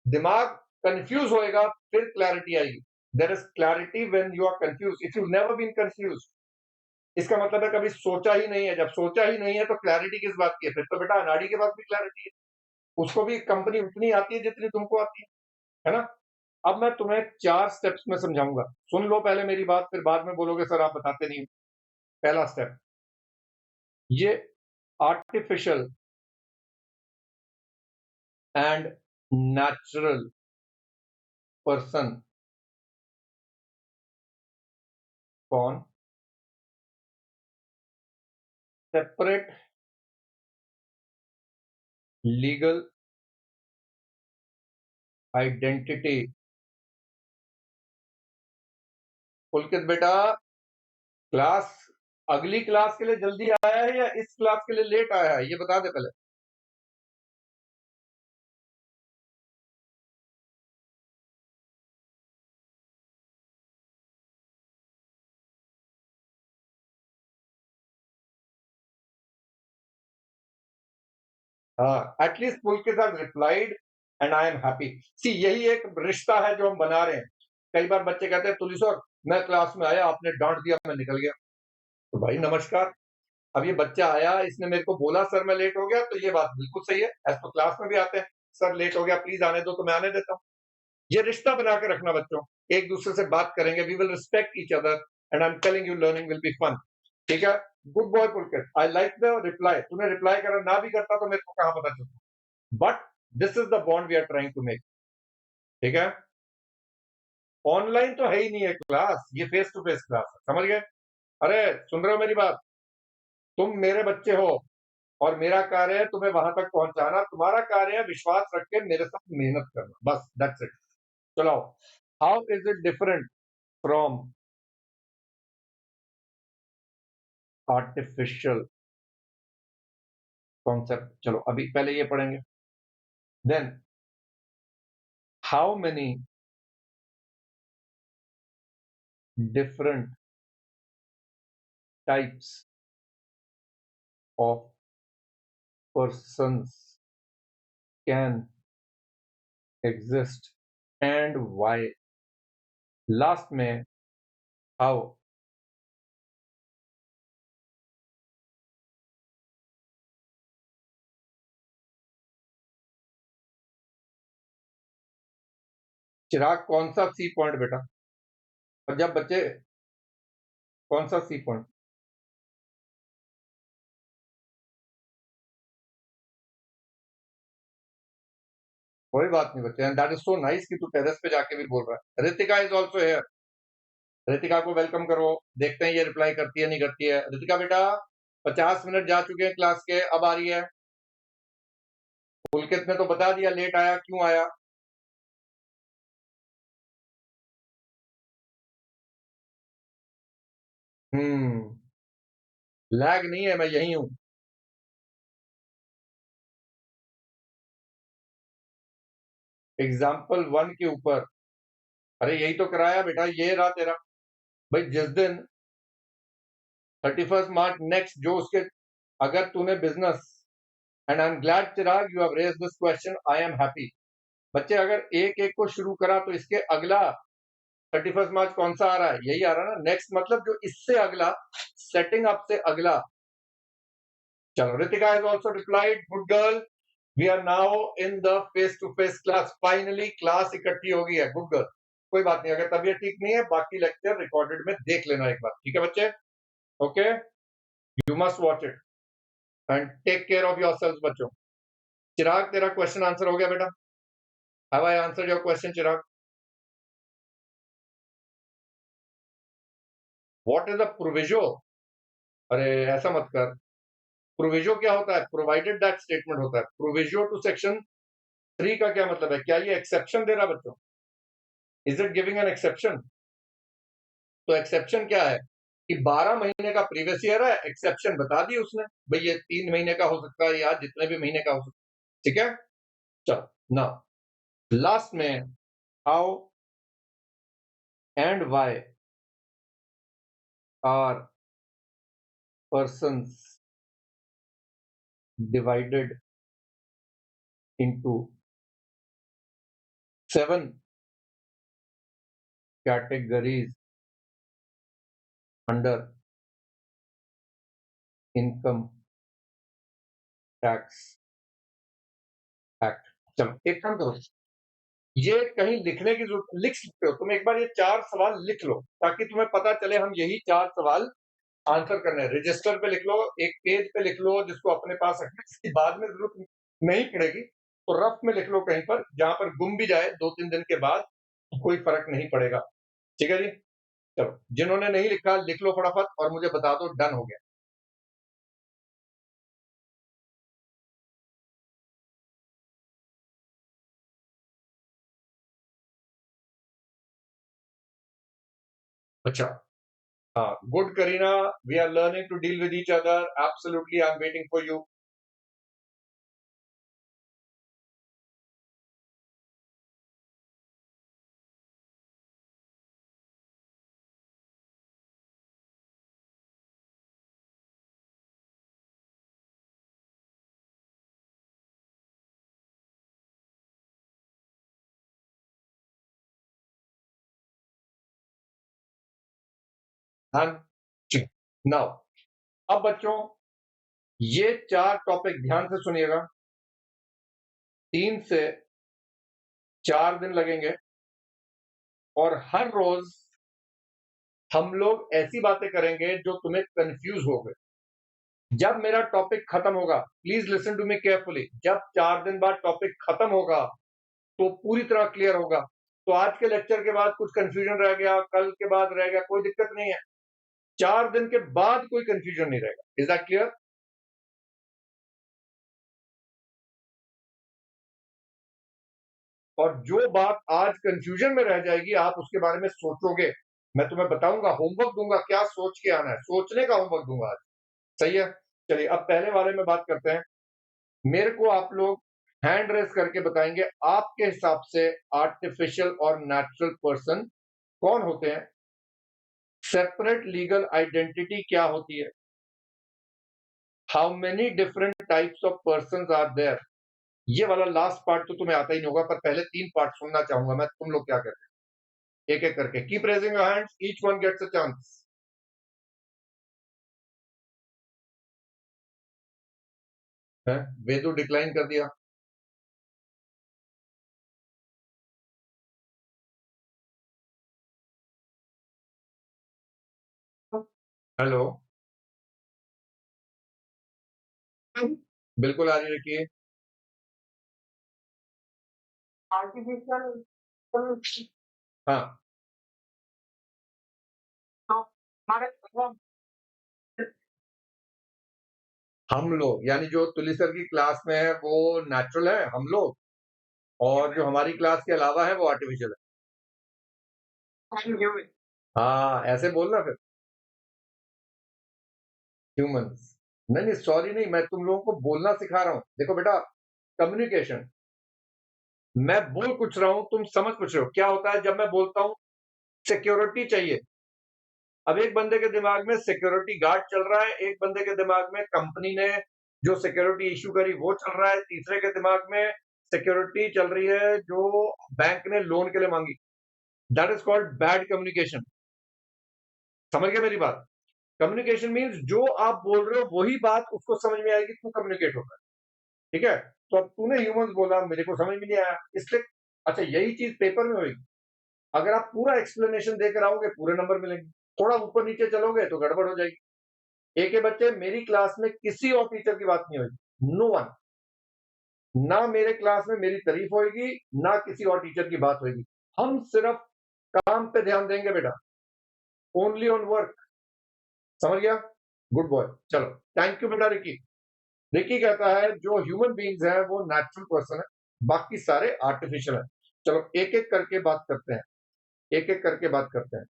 दिमाग कंफ्यूज होएगा, फिर क्लैरिटी आएगी। There is clarity when you are confuse, if you never been confuse, इसका मतलब है कभी सोचा ही नहीं है। जब सोचा ही नहीं है तो क्लैरिटी किस बात की है? फिर तो बेटा अनाड़ी के पास भी क्लैरिटी है, उसको भी कंपनी उतनी आती है जितनी तुमको आती है ना। अब मैं तुम्हें 4 स्टेप्स में समझाऊंगा, सुन लो पहले मेरी बात, फिर बाद में बोलोगे सर आप बताते नहीं हो। पहला स्टेप, ये आर्टिफिशियल एंड नेचुरल पर्सन कौन, सेपरेट लीगल आइडेंटिटी। पुलकित बेटा, क्लास, अगली क्लास के लिए जल्दी आया है या इस क्लास के लिए लेट आया है, ये बता दे पहले। हाँ, at least Pulkit has replied and I am happy. See, यही एक रिश्ता है जो हम बना रहे हैं। कई बार बच्चे कहते हैं तुली सर मैं क्लास में आया, आपने डांट दिया, मैं निकल गया। तो भाई नमस्कार, अब ये बच्चा आया, इसने मेरे को बोला सर मैं लेट हो गया, तो ये बात बिल्कुल सही है। ऐसा तो क्लास में भी आते हैं, सर लेट हो गया प्लीज आने दो, तो मैं आने देता हूँ। ये रिश्ता बना के रखना बच्चों, एक दूसरे से बात करेंगे, we will respect each other and I am telling you learning will be fun. ठीक है, good boy Pulkit, I like the reply. तूने रिप्लाई करा ना भी करता तो मेरे को कहां पता चलता, but this is the bond we are trying to make. ठीक है, ऑनलाइन तो है ही नहीं है क्लास, ये फेस टू फेस क्लास है, समझ गए? अरे सुन रहे हो मेरी बात? तुम मेरे बच्चे हो और मेरा कार्य है तुम्हें वहां तक पहुंचाना, तुम्हारा कार्य है विश्वास रख के मेरे साथ मेहनत करना, बस दैट्स इट। चलाओ, how is it different from artificial concept? चलो अभी पहले ये पढ़ेंगे, then how many different types of persons can exist and why, last में हाउ। चिराग कौन सा सी पॉइंट बेटा? और जब बच्चे, कौन सा सी पॉइंट? कोई बात नहीं बच्चे, and that is so nice कि तू टेरेस पे जाके भी बोल रहा है। Ritika is also here, Ritika को वेलकम करो, देखते हैं ये रिप्लाई करती है नहीं करती है। रितिका बेटा 50 मिनट जा चुके हैं क्लास के, अब आ रही है। पुलकित ने तो बता दिया लेट आया, क्यों आया? लैग नहीं है, मैं यही हूं। एग्जाम्पल 1 के ऊपर, अरे यही तो कराया बेटा, ये रहा तेरा। भाई जिस दिन 31 मार्च नेक्स्ट जो उसके, अगर तूने business, and I am glad Chirag you have raised this question, I am happy. बच्चे अगर एक एक को शुरू करा तो इसके अगला 31 मार्च कौन सा आ रहा है? यही आ रहा है ना। नेक्स्ट मतलब जो इससे अगला, सेटिंग अप से अगला। चलो, Ritika has also replied, good girl. We are now in the face to face class. Finally class इकट्ठी हो गई है, गुड गर्ल। कोई बात नहीं, अगर तबीयत ठीक नहीं है बाकी लेक्चर रिकॉर्डेड में देख लेना एक बार, ठीक है बच्चे? Okay, you must watch it and take care of yourselves बच्चों। चिराग, तेरा क्वेश्चन आंसर हो गया बेटा? Have I answered your question Chirag? What is the proviso? अरे ऐसा मत कर। प्रोविजो क्या होता है? प्रोवाइडेड दैट स्टेटमेंट होता है। प्रोविजो टू सेक्शन 3 का क्या मतलब है? क्या ये एक्सेप्शन दे रहा बच्चों? Is it giving an exception? तो एक्सेप्शन क्या है कि 12 महीने का प्रीवियस ईयर है, एक्सेप्शन बता दी उसने, भाई ये 3 महीने का हो सकता है या जितने भी महीने का हो सकता है, ठीक है? चलो ना, लास्ट में how and why are persons divided into 7 categories under income tax act। चलो एक काम करो, ये कहीं लिखने की जरूरत, लिख सकते हो तुम एक बार, ये 4 सवाल लिख लो ताकि तुम्हें पता चले हम यही 4 सवाल आंसर करने हैं। रजिस्टर पे लिख लो, एक पेज पे लिख लो जिसको अपने पास रखना, इसकी बाद में जरूरत नहीं पड़ेगी, तो रफ में लिख लो कहीं पर, जहां पर गुम भी जाए 2-3 दिन के बाद कोई फर्क नहीं पड़ेगा, ठीक है जी? चलो, जिन्होंने नहीं लिखा लिख लो फटाफट और मुझे बता दो डन हो गया। अच्छा, हाँ, good Kareena, we are learning to deal with each other, absolutely, I am waiting for you. हाँ जी, नाउ अब बच्चों ये 4 टॉपिक ध्यान से सुनिएगा, 3 से 4 दिन लगेंगे और हर रोज हम लोग ऐसी बातें करेंगे जो तुम्हें कंफ्यूज हो गए। जब मेरा टॉपिक खत्म होगा, please listen to me carefully, जब 4 दिन बाद टॉपिक खत्म होगा तो पूरी तरह क्लियर होगा। तो आज के लेक्चर के बाद कुछ कंफ्यूजन रह गया, कल के बाद रह गया, कोई दिक्कत नहीं है, 4 दिन के बाद कोई कंफ्यूजन नहीं रहेगा। Is that clear? और जो बात आज कंफ्यूजन में रह जाएगी आप उसके बारे में सोचोगे, मैं तुम्हें बताऊंगा, होमवर्क दूंगा, क्या सोच के आना है, सोचने का होमवर्क दूंगा आज। सही है? चलिए अब पहले वाले में बात करते हैं। मेरे को आप लोग हैंड रेस करके बताएंगे आपके हिसाब से आर्टिफिशियल और नेचुरल पर्सन कौन होते हैं, सेपरेट लीगल आइडेंटिटी क्या होती है, how many different types of person are there. ये वाला लास्ट पार्ट तो तुम्हें आता ही नहीं होगा, पर पहले 3 पार्ट सुनना चाहूंगा मैं, तुम लोग क्या कहते हैं, एक एक करके। Keep raising your hands, each one gets a chance. है, वेदु डिक्लाइन कर दिया। हेलो, बिल्कुल आ रही, रखिए। आर्टिफिशियल, हाँ, तो हमारे हम लोग यानी जो तुली सर की क्लास में है वो नेचुरल है हम लोग, और जो हमारी क्लास के अलावा है वो आर्टिफिशियल है। हाँ, ऐसे बोलना फिर, ह्यूमंस। नहीं नहीं, सॉरी नहीं, मैं तुम लोगों को बोलना सिखा रहा हूँ। देखो बेटा, कम्युनिकेशन, मैं बोल कुछ रहा हूं, तुम समझ कुछ रहे हो। क्या होता है जब मैं बोलता हूं सिक्योरिटी चाहिए, अब एक बंदे के दिमाग में सिक्योरिटी गार्ड चल रहा है, एक बंदे के दिमाग में कंपनी ने जो सिक्योरिटी इश्यू करी वो चल रहा है, तीसरे के दिमाग में सिक्योरिटी चल रही है जो बैंक ने लोन के लिए मांगी, that is called bad communication. समझ गए मेरी बात? कम्युनिकेशन मीन्स जो आप बोल रहे हो वही बात उसको समझ में आएगी तो कम्युनिकेट होता है, ठीक है? तो अब तूने ह्यूमंस बोला, मेरे को समझ में नहीं आया, इसलिए अच्छा यही चीज पेपर में होगी। अगर आप पूरा एक्सप्लेनेशन देकर आओगे पूरे नंबर मिलेंगे, थोड़ा ऊपर नीचे चलोगे तो गड़बड़ हो जाएगी। एक बच्चे मेरी क्लास में किसी और टीचर की बात नहीं होगी, नो वन, ना मेरे क्लास में मेरी तारीफ होगी, ना किसी और टीचर की बात होगी। हम सिर्फ काम पे ध्यान देंगे बेटा, ओनली ऑन वर्क। समझ गया? Good boy. चलो, थैंक यू बेटा रिकी। रिकी कहता है जो ह्यूमन बींग्स है वो नेचुरल पर्सन है, बाकी सारे आर्टिफिशियल है। चलो एक एक करके बात करते हैं, एक एक करके बात करते हैं।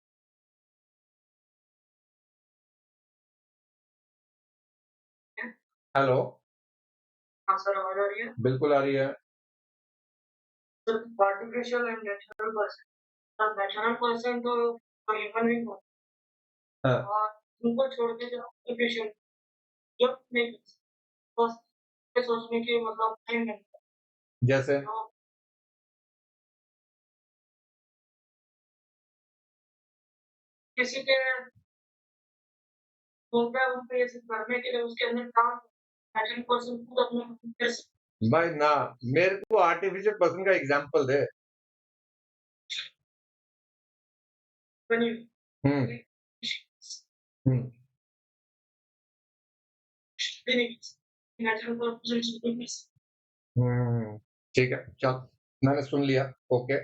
हेलो, हाँ सर, आवाज आ रही है? बिल्कुल आ रही है। Sir artificial and natural person, sir natural person तो ह्यूमन बीइंग हो हाँ, और उनको छोड़ के जो आर्टिफिशियल जो नहीं बस ये सोचने की मतलब टाइम नहीं जैसे तो किसी के बोलता है उनको ये सब करने के लिए उसके अंदर काम नेचुरल पर्सन खुद अपने भाई ना, मेरे को आर्टिफिशियल पर्सन का एग्जांपल दे। बनी हम्म हम्म नेचुरल पर्सन हम्म, ठीक है, चल मैंने सुन लिया। Okay,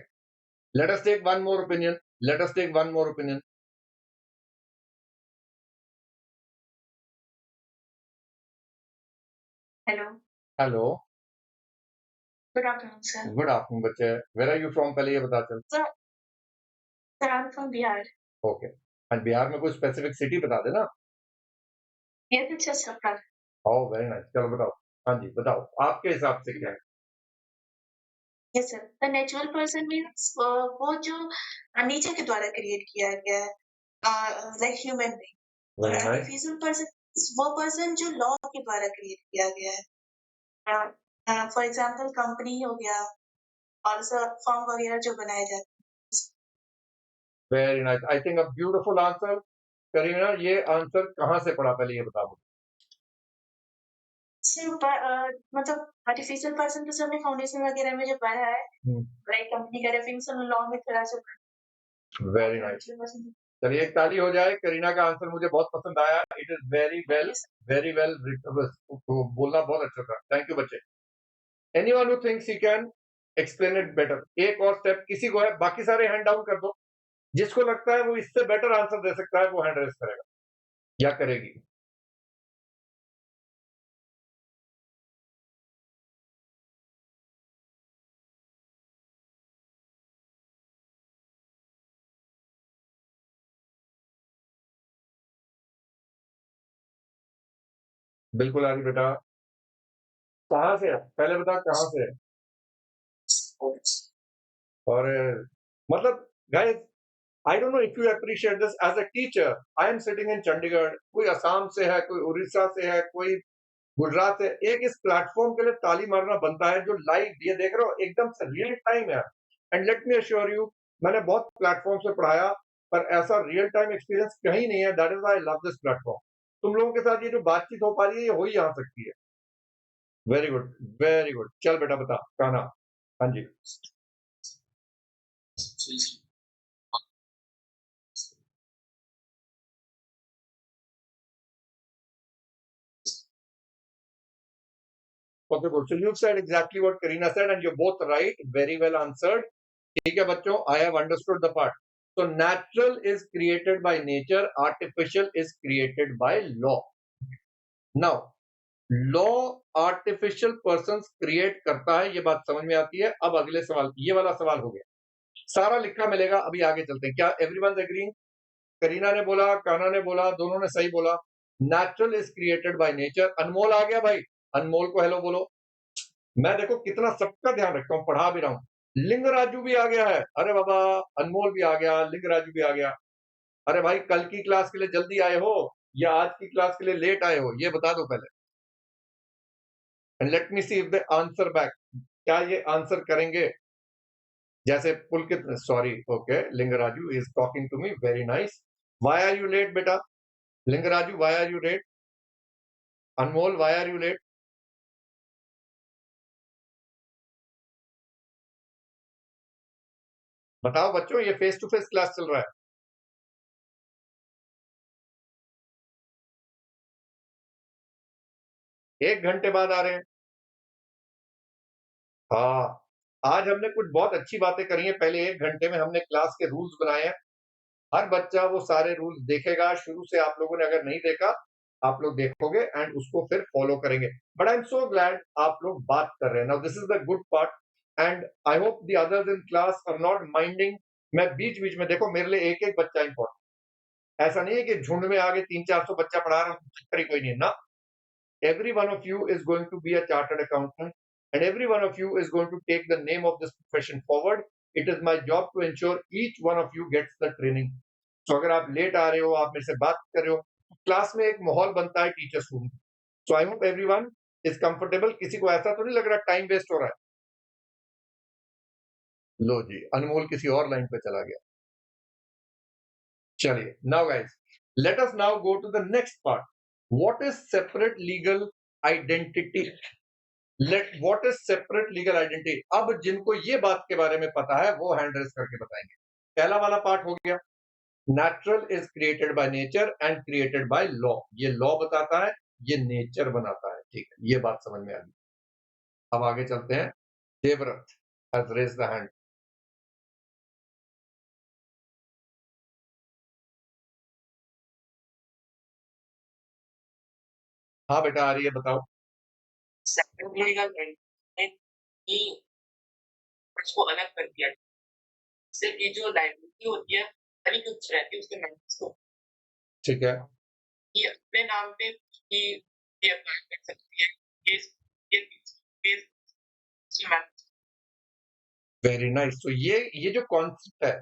let us take one more opinion, let us take one more opinion. Hello, hello, good afternoon sir. Good afternoon बच्चे, वेयर आर यू फ्रॉम, पहले ये बता चल। Sir, sir I am from Bihar. Okay, and Bihar में कोई स्पेसिफिक सिटी बता देना। Yes it's just Chhapra. Oh very nice, चलो बताओ। हाँ जी बताओ, आपके हिसाब से क्या है? Yes sir, the natural person means वो जो नेचर के द्वारा क्रिएट किया गया है, लाइक ह्यूमन बीइंग। और वेरी नाइस, आर्टिफिशियल पर्सन वो पर्सन जो लॉ के द्वारा क्रिएट किया गया है। फॉर एग्जांपल कंपनी हो गया और फॉर्म वगैरह जो बनाए जाते हैं। Very nice, I think a beautiful answer. Kareena, ये आंसर कहाँ से पढ़ा, पहले ये बताओ। सिर्फ मतलब आर्टिफिशियल पर्सन तो सर ने फाउंडेशन वगैरह में जो पढ़ा है, लाइक कंपनी का रेफरेंस लॉ में थोड़ा सा वेरी नाइस, चलिए एक ताली हो जाए। करीना का आंसर मुझे बहुत पसंद आया, इट इज वेरी वेल बोलना बहुत अच्छा था, थैंक यू बच्चे। Anyone who thinks he can explain it better, एक और स्टेप किसी को है, बाकी सारे हैंड डाउन कर दो। जिसको लगता है वो इससे बेटर आंसर दे सकता है वो हैंड रेस करेगा या करेगी। बिल्कुल आ रही बेटा, कहाँ से है पहले बता, कहाँ से है? और मतलब guys, I don't know if you appreciate this as a teacher. I am sitting in Chandigarh, कोई असम से है, कोई उड़ीसा से है, कोई गुजरात से। एक इस प्लेटफॉर्म के लिए ताली मारना बनता है जो लाइव ये देख रहे हो, एकदम से रियल टाइम है। And let me assure you, मैंने बहुत प्लेटफॉर्म से पढ़ाया पर ऐसा रियल टाइम एक्सपीरियंस कहीं नहीं है। That is why I love this platform. तुम लोगों के साथ ये जो बातचीत हो पा रही है ये हो ही आ सकती है। Very good, very good. चल बेटा बता, कहना। हाँ जी, okay good, so you've said exactly what Karina said and you're both right, very well answered. ठीक है बच्चों, I have understood the part. So natural is created by nature, artificial is created by law. Now law artificial person create करता है, ये बात समझ में आती है। अब अगले सवाल, ये वाला सवाल हो गया, सारा लिखा मिलेगा। अभी आगे चलते हैं, क्या एवरीवन एग्रीइंग? करीना ने बोला, काना ने बोला, दोनों ने सही बोला। Natural is created by nature. Anmol आ गया भाई, अनमोल को हेलो बोलो। मैं देखो कितना सबका ध्यान रखता हूँ, पढ़ा भी रहा हूँ। लिंग राजू भी आ गया है, अरे बाबा, अनमोल भी आ गया, लिंग राजू भी आ गया। अरे भाई, कल की क्लास के लिए जल्दी आए हो या आज की क्लास के लिए लेट आए हो, ये बता दो पहले। And let me see if they answer back. क्या ये आंसर करेंगे? जैसे Pulkit, sorry, okay, Lingaraju is talking to me, very nice. Why are you late बेटा? Lingaraju, why are you late? Anmol, why are you late? बताओ बच्चों, ये फेस टू फेस क्लास चल रहा है। एक घंटे बाद आ रहे हैं। हाँ, आज हमने कुछ बहुत अच्छी बातें करी हैं। पहले 1 घंटे में हमने क्लास के रूल्स बनाए हैं। हर बच्चा वो सारे रूल्स देखेगा। शुरू से आप लोगों ने अगर नहीं देखा, आप लोग देखोगे एंड उसको फिर फॉलो करेंगे। But I am so glad आप लोग बात कर रहे हैं। Now this is the good part and I hope the others in class are not minding. मैं बीच-बीच में, देखो मेरे लिए एक-एक बच्चा इम्पोर्टेंट, ऐसा नहीं है कि झुंड में आगे 300-400 बच्चा पढ़ा रहा हूँ, चक्कर ही कोई नहीं है ना। Every one of you is going to be a chartered accountant, and every one of you is going to take the name of this profession forward. It is my job to ensure each one of you gets the training. So अगर आप लेट आ रहे हो, आप मेरे से बात कर रहे हो, क्लास में एक माहौल बनता है teachers room. So I hope everyone is comfortable. किसी को ऐसा तो नहीं लग रहा टाइम वेस्ट हो रहा है? लो जी, अनमोल किसी और लाइन पे चला गया। चलिए, now guys, let us now go to the next part. What is separate legal identity? What is separate legal identity? अब जिनको ये बात के बारे में पता है वो हैंड रेस करके बताएंगे। पहला वाला पार्ट हो गया, natural is created by nature and created by law. ये लॉ बताता है, ये नेचर बनाता है। ठीक है, ये बात समझ में आ गई। अब आगे चलते हैं। Devvrat has raise the hand. हाँ बेटा, आ रही है, बताओ। सेपरेट लीगल एंटिटी को अलग कर दिया। सिर्फ ये जो लाइबिलिटी होती है, खाली कुछ रहती है उसके मेंबर्स को, ठीक है, ये अपने नाम पे ही ये अप्लाई कर सकती है। ये केस वेरी नाइस। तो ये जो कॉन्सेप्ट है,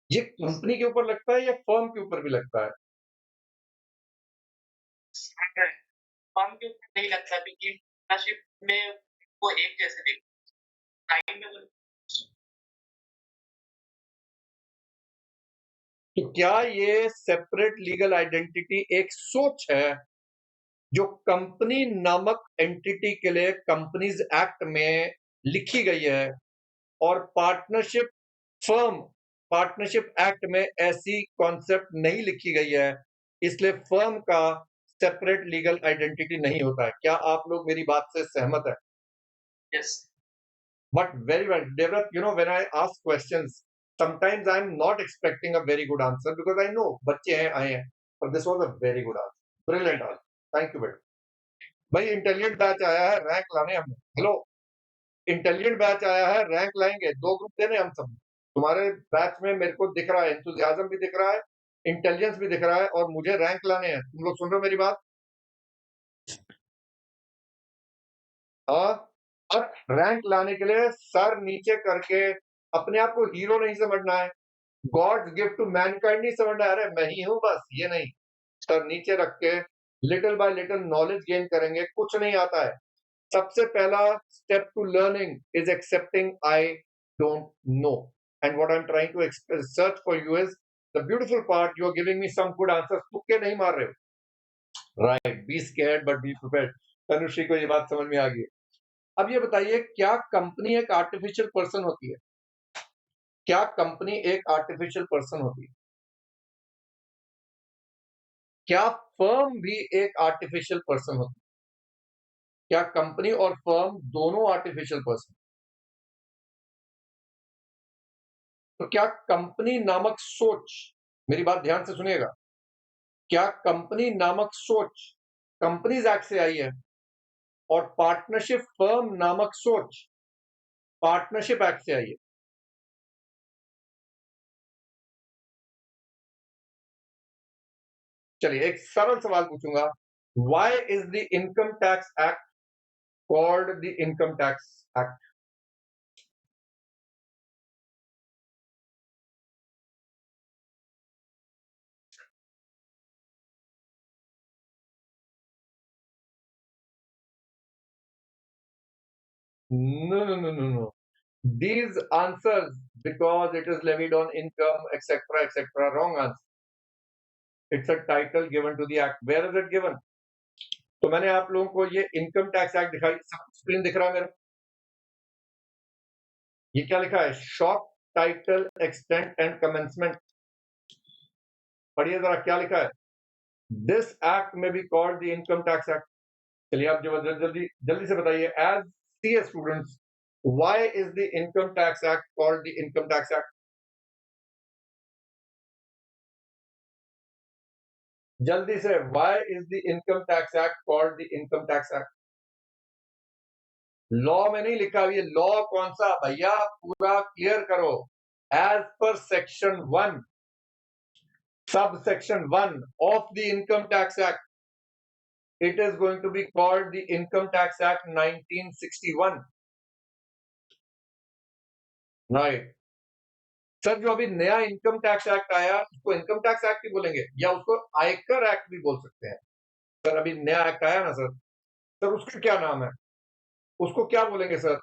ये कंपनी के ऊपर लगता है या फर्म के ऊपर भी लगता है? फर्म के ऊपर नहीं लगता, क्योंकि पार्टनरशिप में वो एक जैसे देखते हैं। टाइम में वो तो क्या ये सेपरेट लीगल आइडेंटिटी एक सोच है जो कंपनी नामक एंटिटी के लिए कंपनीज एक्ट में लिखी गई है, और पार्टनरशिप एक्ट में ऐसी कॉन्सेप्ट नहीं लिखी गई है, इसलिए फर्म का सेपरेट लीगल आइडेंटिटी नहीं होता है? क्या आप लोग मेरी बात से सहमत है? Yes. But very well, Devrat, when I ask questions, sometimes I'm not expecting a very good answer because I know बच्चे हैं, आए हैं, but this was a very good answer, brilliant answer. Thank you बेटा। भाई इंटेलिजेंट बैच आया है, रैंक लाने हमने। हेलो, इंटेलिजेंट बैच आया है, रैंक लाएंगे, 2 ग्रुप देने हम सब। तुम्हारे बैच में मेरे को दिख रहा है, एंथुसियाज्म भी दिख रहा है, इंटेलिजेंस भी दिख रहा है, और मुझे रैंक लाने हैं। तुम लोग सुन रहे हो मेरी बात? हाँ, और रैंक लाने के लिए सर नीचे करके अपने आप को हीरो नहीं समझना है, गॉड गिफ्ट टू मैनकाइंड नहीं समझना है। अरे मैं ही हूं बस, ये नहीं। सर नीचे रख के little by little knowledge gain करेंगे। कुछ नहीं आता है। सबसे पहला step to learning is accepting I don't know, and what I am trying to search for you is the beautiful part. You are giving me some good answers, तुक्के नहीं मार रहे हो। Right, be scared but be prepared. Tanushree को ये बात समझ में आ गई। अब ये बताइए, क्या कंपनी एक आर्टिफिशियल पर्सन होती है? क्या कंपनी एक आर्टिफिशियल पर्सन होती है? क्या फर्म भी एक आर्टिफिशियल पर्सन होती है? क्या कंपनी और फर्म दोनों आर्टिफिशियल पर्सन? तो क्या कंपनी नामक सोच, मेरी बात ध्यान से सुनिएगा, क्या कंपनी नामक सोच कंपनीज एक्ट से आई है, और पार्टनरशिप फर्म नामक सोच पार्टनरशिप एक्ट से आई है? चलिए एक सरल सवाल पूछूंगा, why is the income tax act called the income tax act? No. These answers, because it is levied on income, etc. Wrong answer. It's a title given to the act. Where is it given? तो मैंने आप लोगों को ये इनकम टैक्स एक्ट दिखाई, स्क्रीन दिख रहा है मेरा? ये क्या लिखा है? Short title, extent and commencement. पढ़िए जरा क्या लिखा है। This act may be called the income tax act. चलिए आप जल्दी जल्दी से बताइए, as CA students, why is the income tax act called the income tax act? जल्दी से, why is the income tax act called the income tax act? Law में नहीं लिखा हुआ, ये लॉ कौन सा भैया, पूरा क्लियर करो। As per section 1 sub section 1 of the income tax act, it is going to be called the Income Tax Act 1961. Right. Sir जो अभी नया इनकम टैक्स एक्ट आया, उसको इनकम टैक्स एक्ट ही बोलेंगे या उसको आयकर एक्ट भी बोल सकते हैं? सर अभी नया एक्ट आया ना सर, सर उसका क्या नाम है, उसको क्या बोलेंगे सर?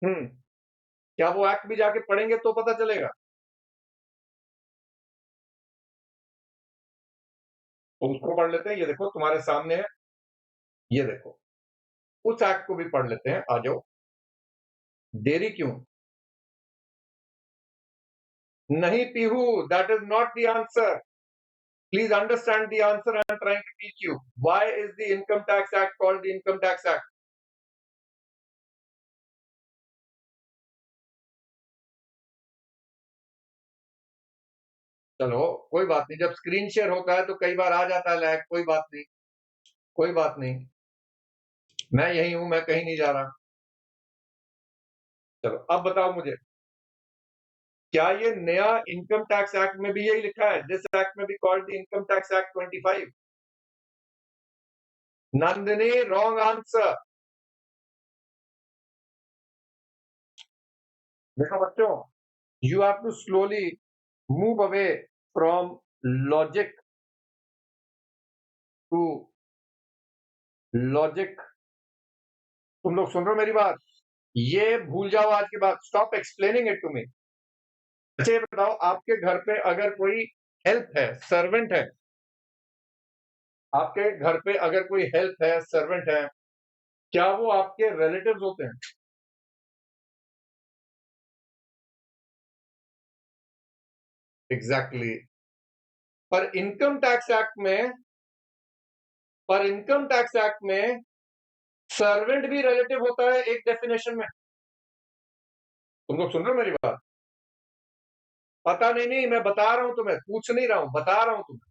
क्या वो एक्ट भी जाके पढ़ेंगे तो पता चलेगा? तो उसको पढ़ लेते हैं, ये देखो तुम्हारे सामने है, ये देखो, उस एक्ट को भी पढ़ लेते हैं, आ जाओ। देरी क्यों? नहीं Pihu, that is not the answer. Please understand the answer I am trying to teach you. Why is the Income Tax Act called the Income Tax Act? चलो कोई बात नहीं, जब स्क्रीन शेयर होता है तो कई बार आ जाता है लैग, कोई बात नहीं, कोई बात नहीं, मैं यही हूं, मैं कहीं नहीं जा रहा। चलो अब बताओ मुझे, क्या ये नया इनकम टैक्स एक्ट में भी यही लिखा है? दिस एक्ट में भी called the income tax act 25? Nandini, wrong answer. देखो बच्चों, you have to slowly move away from logic to logic। तुम लोग सुन रहे हो मेरी बात? ये भूल जाओ आज की बात, stop explaining it to me. अच्छा ये बताओ, आपके घर पे अगर कोई हेल्प है, सर्वेंट है, आपके घर पे अगर कोई हेल्प है, सर्वेंट है, क्या वो आपके रिलेटिव्स होते हैं? Exactly exactly। पर इनकम टैक्स एक्ट में, पर इनकम टैक्स एक्ट में सर्वेंट भी रिलेटिव होता है एक डेफिनेशन में। तुम लोग सुन रहे हो मेरी बात? पता नहीं, नहीं मैं बता रहा हूं तुम्हें, पूछ नहीं रहा हूं, बता रहा हूं तुम्हें।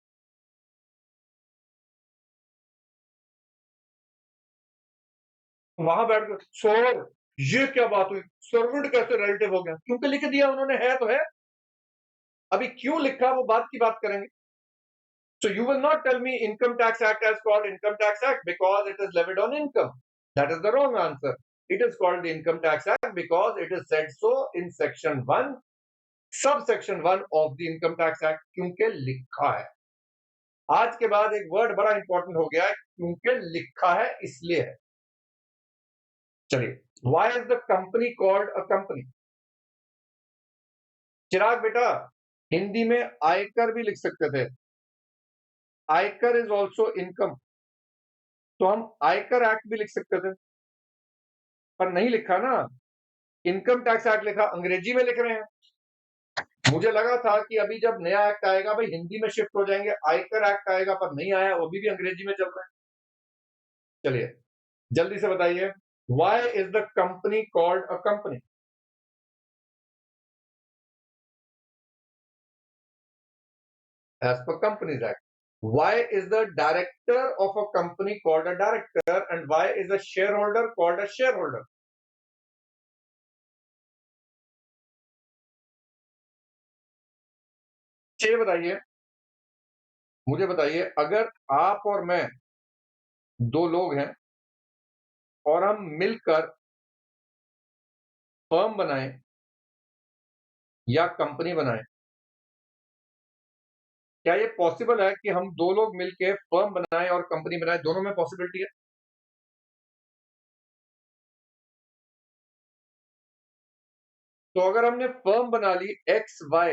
वहां बैठ कर सर ये क्या बात हुई, सर्वेंट कैसे रिलेटिव हो गया? क्योंकि लिख दिया उन्होंने, है तो है। अभी क्यों लिखा वो बात की बात करेंगे। So you will not tell me Income Tax Act as called Income Tax Act because it is levied on income. That is the wrong answer. It is called the Income Tax Act because it is said so in section 1, subsection 1 of the Income Tax Act, क्योंकि लिखा है। आज के बाद एक वर्ड बड़ा इंपॉर्टेंट हो गया है, क्योंकि लिखा है इसलिए है। चलिए, why is the company called a company? चिराग बेटा, हिंदी में आयकर भी लिख सकते थे, आयकर इज ऑल्सो इनकम, तो हम आयकर एक्ट भी लिख सकते थे, पर नहीं लिखा ना, इनकम टैक्स एक्ट लिखा, अंग्रेजी में लिख रहे हैं। मुझे लगा था कि अभी जब नया एक्ट आएगा भाई हिंदी में शिफ्ट हो जाएंगे, आयकर एक्ट आएगा, पर नहीं आया, वो भी अंग्रेजी में चल रहा है। चलिए जल्दी से बताइए, why is the company called a company? As per companies act. Why is the director of a company called a director and why is a shareholder called a shareholder? ये बताइए, मुझे बताइए, अगर आप और मैं दो लोग हैं और हम मिलकर फर्म बनाएं या कंपनी बनाएं, क्या ये पॉसिबल है कि हम दो लोग मिलके फर्म बनाएं और कंपनी बनाएं? दोनों में पॉसिबिलिटी है। तो अगर हमने फर्म बना ली एक्स वाई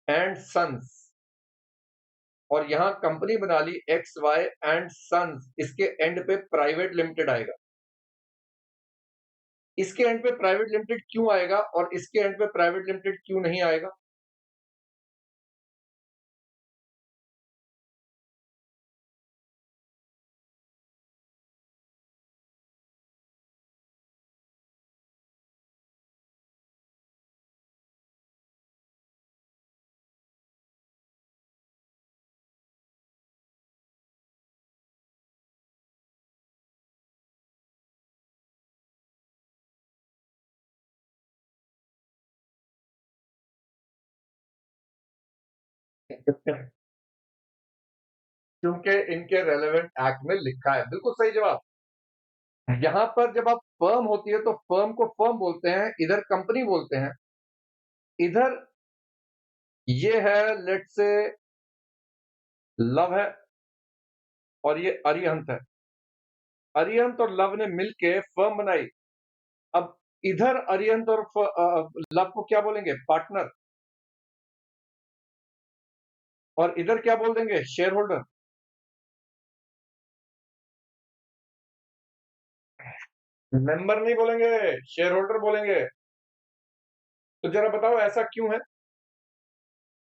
एंड सन्स और यहां कंपनी बना ली एक्स वाई एंड सन्स, इसके एंड पे प्राइवेट लिमिटेड आएगा। इसके एंड पे प्राइवेट लिमिटेड क्यों आएगा और इसके एंड पे प्राइवेट लिमिटेड क्यों नहीं आएगा? क्योंकि इनके रेलेवेंट एक्ट में लिखा है। बिल्कुल सही जवाब। यहां पर जब आप फर्म होती है तो फर्म को फर्म बोलते हैं, इधर कंपनी बोलते हैं, इधर ये है लेट से लव है और ये अरिहंत है। अरिहंत और लव ने मिलके फर्म बनाई। अब इधर अरिहंत और लव को क्या बोलेंगे? पार्टनर। और इधर क्या बोल देंगे? Share holder. मेंबर नहीं बोलेंगे, शेयर होल्डर बोलेंगे। तो जरा बताओ ऐसा क्यों है?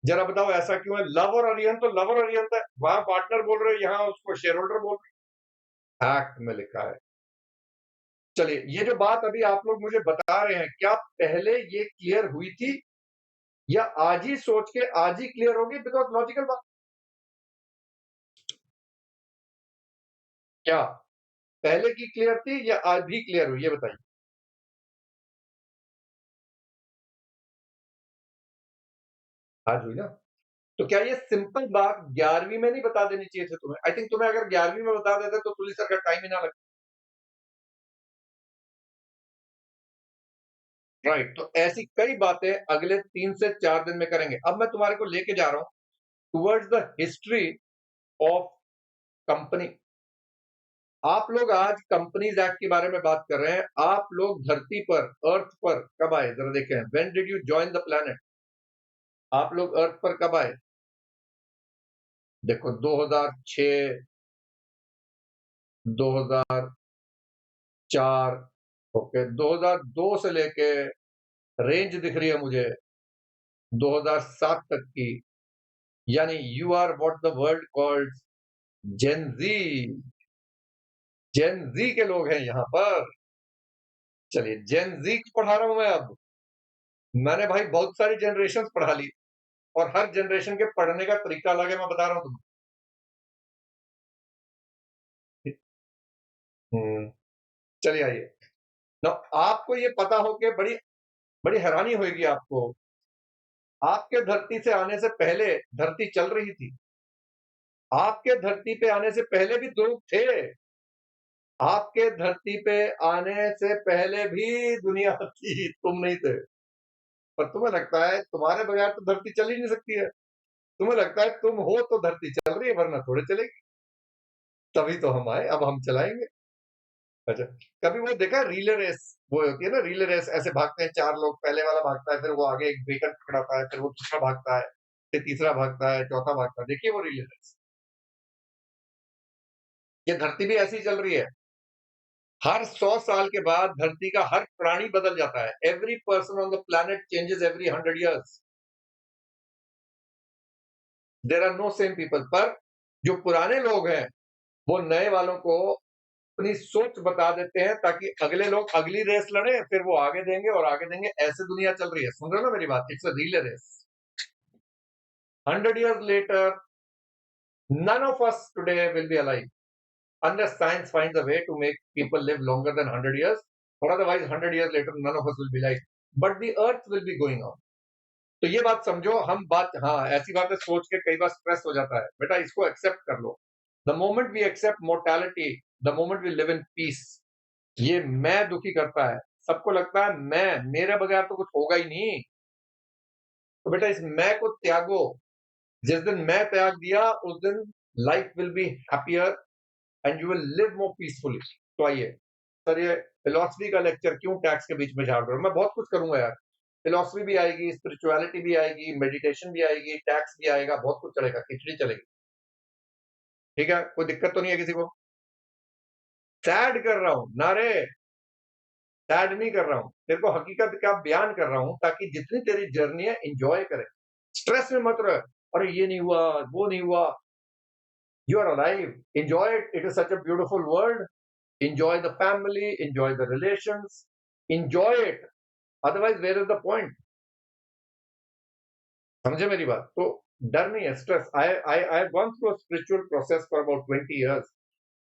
जरा बताओ ऐसा क्यों है? लव और अरिहंत तो लव और अरिहंत है, वहां पार्टनर बोल रहे हो, यहां उसको शेयर होल्डर बोल रहे हो। एक्ट में लिखा है। चलिए, ये जो बात अभी आप लोग मुझे बता रहे हैं, क्या पहले ये क्लियर हुई थी या आज ही सोच के आज ही क्लियर होगी? बिकॉज लॉजिकल बात। क्या पहले की क्लियर थी या आज भी क्लियर हुई? ये बताइए। आज हुई ना? तो क्या ये सिंपल बात 11वीं में नहीं बता देनी चाहिए थी तुम्हें? आई थिंक तुम्हें अगर 11वीं में बता देते तो पुलिस सर का टाइम ही ना लगता। राइट। तो ऐसी कई बातें अगले 3 से 4 दिन में करेंगे। अब मैं तुम्हारे को लेके जा रहा हूं towards the history of company. आप लोग आज कंपनीज एक्ट के बारे में बात कर रहे हैं। आप लोग धरती पर, अर्थ पर कब आए? जरा देखें। When did you join the planet? आप लोग अर्थ पर कब आए? देखो, 2006, 2004, ओके, 2002 से लेके रेंज दिख रही है मुझे 2007 तक की। यानी you are what the world called Gen Z. Gen Z के लोग हैं यहाँ पर। चलिए, जेन जी को पढ़ा रहा हूं मैं अब। मैंने भाई बहुत सारी जनरेशन पढ़ा ली और हर जनरेशन के पढ़ने का तरीका अलग है, मैं बता रहा हूं तुम्हें। हम्म, चलिए आइए ना। आपको ये पता हो कि बड़ी बड़ी हैरानी होगी आपको। आपके धरती से आने से पहले धरती चल रही थी। आपके धरती पे आने से पहले भी लोग थे। आपके धरती पे आने से पहले भी दुनिया थी, तुम नहीं थे। पर तुम्हें लगता है तुम्हारे बगैर तो धरती चल ही नहीं सकती है। तुम्हें लगता है तुम हो तो धरती चल रही है, वरना थोड़े चलेगी। तभी तो हम आए, अब हम चलाएंगे। अच्छा, कभी वो देखा रिले रेस? वो होती है ना रिले रेस, ऐसे भागते हैं चार लोग, पहले वाला भागता है, फिर वो आगे एक ब्रेकर पकड़ाता है, फिर वो दूसरा भागता है, फिर तीसरा भागता है, चौथा भागता है। देखिए वो रिले रेस। ये धरती भी ऐसी चल रही है। हर 100 साल के बाद धरती का हर प्राणी बदल जाता है। Every person on the planet changes every 100 years। There are no same people. पर जो पुराने लोग हैं वो नए वालों को अपनी सोच बता देते हैं ताकि अगले लोग अगली रेस लड़े, फिर वो आगे देंगे और आगे देंगे। ऐसे दुनिया चल रही है। सुन रहे हो ना मेरी बात? It's a relay race. 100 years later, none of us today will be alive unless science finds a way to make people live longer than 100 years, or otherwise 100 years later none of us will be alive, but the earth will be going on। तो ये बात समझो। हम बात, हाँ, ऐसी बातें सोच के कई बार स्ट्रेस हो जाता है। बेटा इसको एक्सेप्ट कर लो। The moment we accept mortality, the moment we live in peace. ये मैं दुखी करता है। सबको लगता है मैं, मेरे बगैर तो कुछ होगा ही नहीं। तो बेटा इस मैं को त्यागो। जिस दिन मैं त्याग दिया उस दिन life will be happier and you will live more peacefully. तो आइए सर, ये फिलॉसफी का लेक्चर क्यों टैक्स के बीच में झाड़ रहा हूं? मैं बहुत कुछ करूंगा यार, फिलॉसफी भी आएगी, स्पिरिचुअलिटी भी आएगी, मेडिटेशन भी आएगी, टैक्स भी आएगा, बहुत कुछ चलेगा, खिचड़ी चलेगी। ठीक है, कोई दिक्कत तो नहीं है किसी को? सैड कर रहा हूं नारे, सैड नहीं कर रहा हूं, तेरे को हकीकत का बयान कर रहा हूं ताकि जितनी तेरी जर्नी है एंजॉय करे, स्ट्रेस में मत रहे। अरे ये नहीं हुआ, वो नहीं हुआ। You are alive, enjoy it, it is such a beautiful world. Enjoy the family, enjoy the relations, enjoy it, otherwise where is the point? समझे मेरी बात? तो डर नहीं है, stress. I gone through a spiritual process for about 20 years.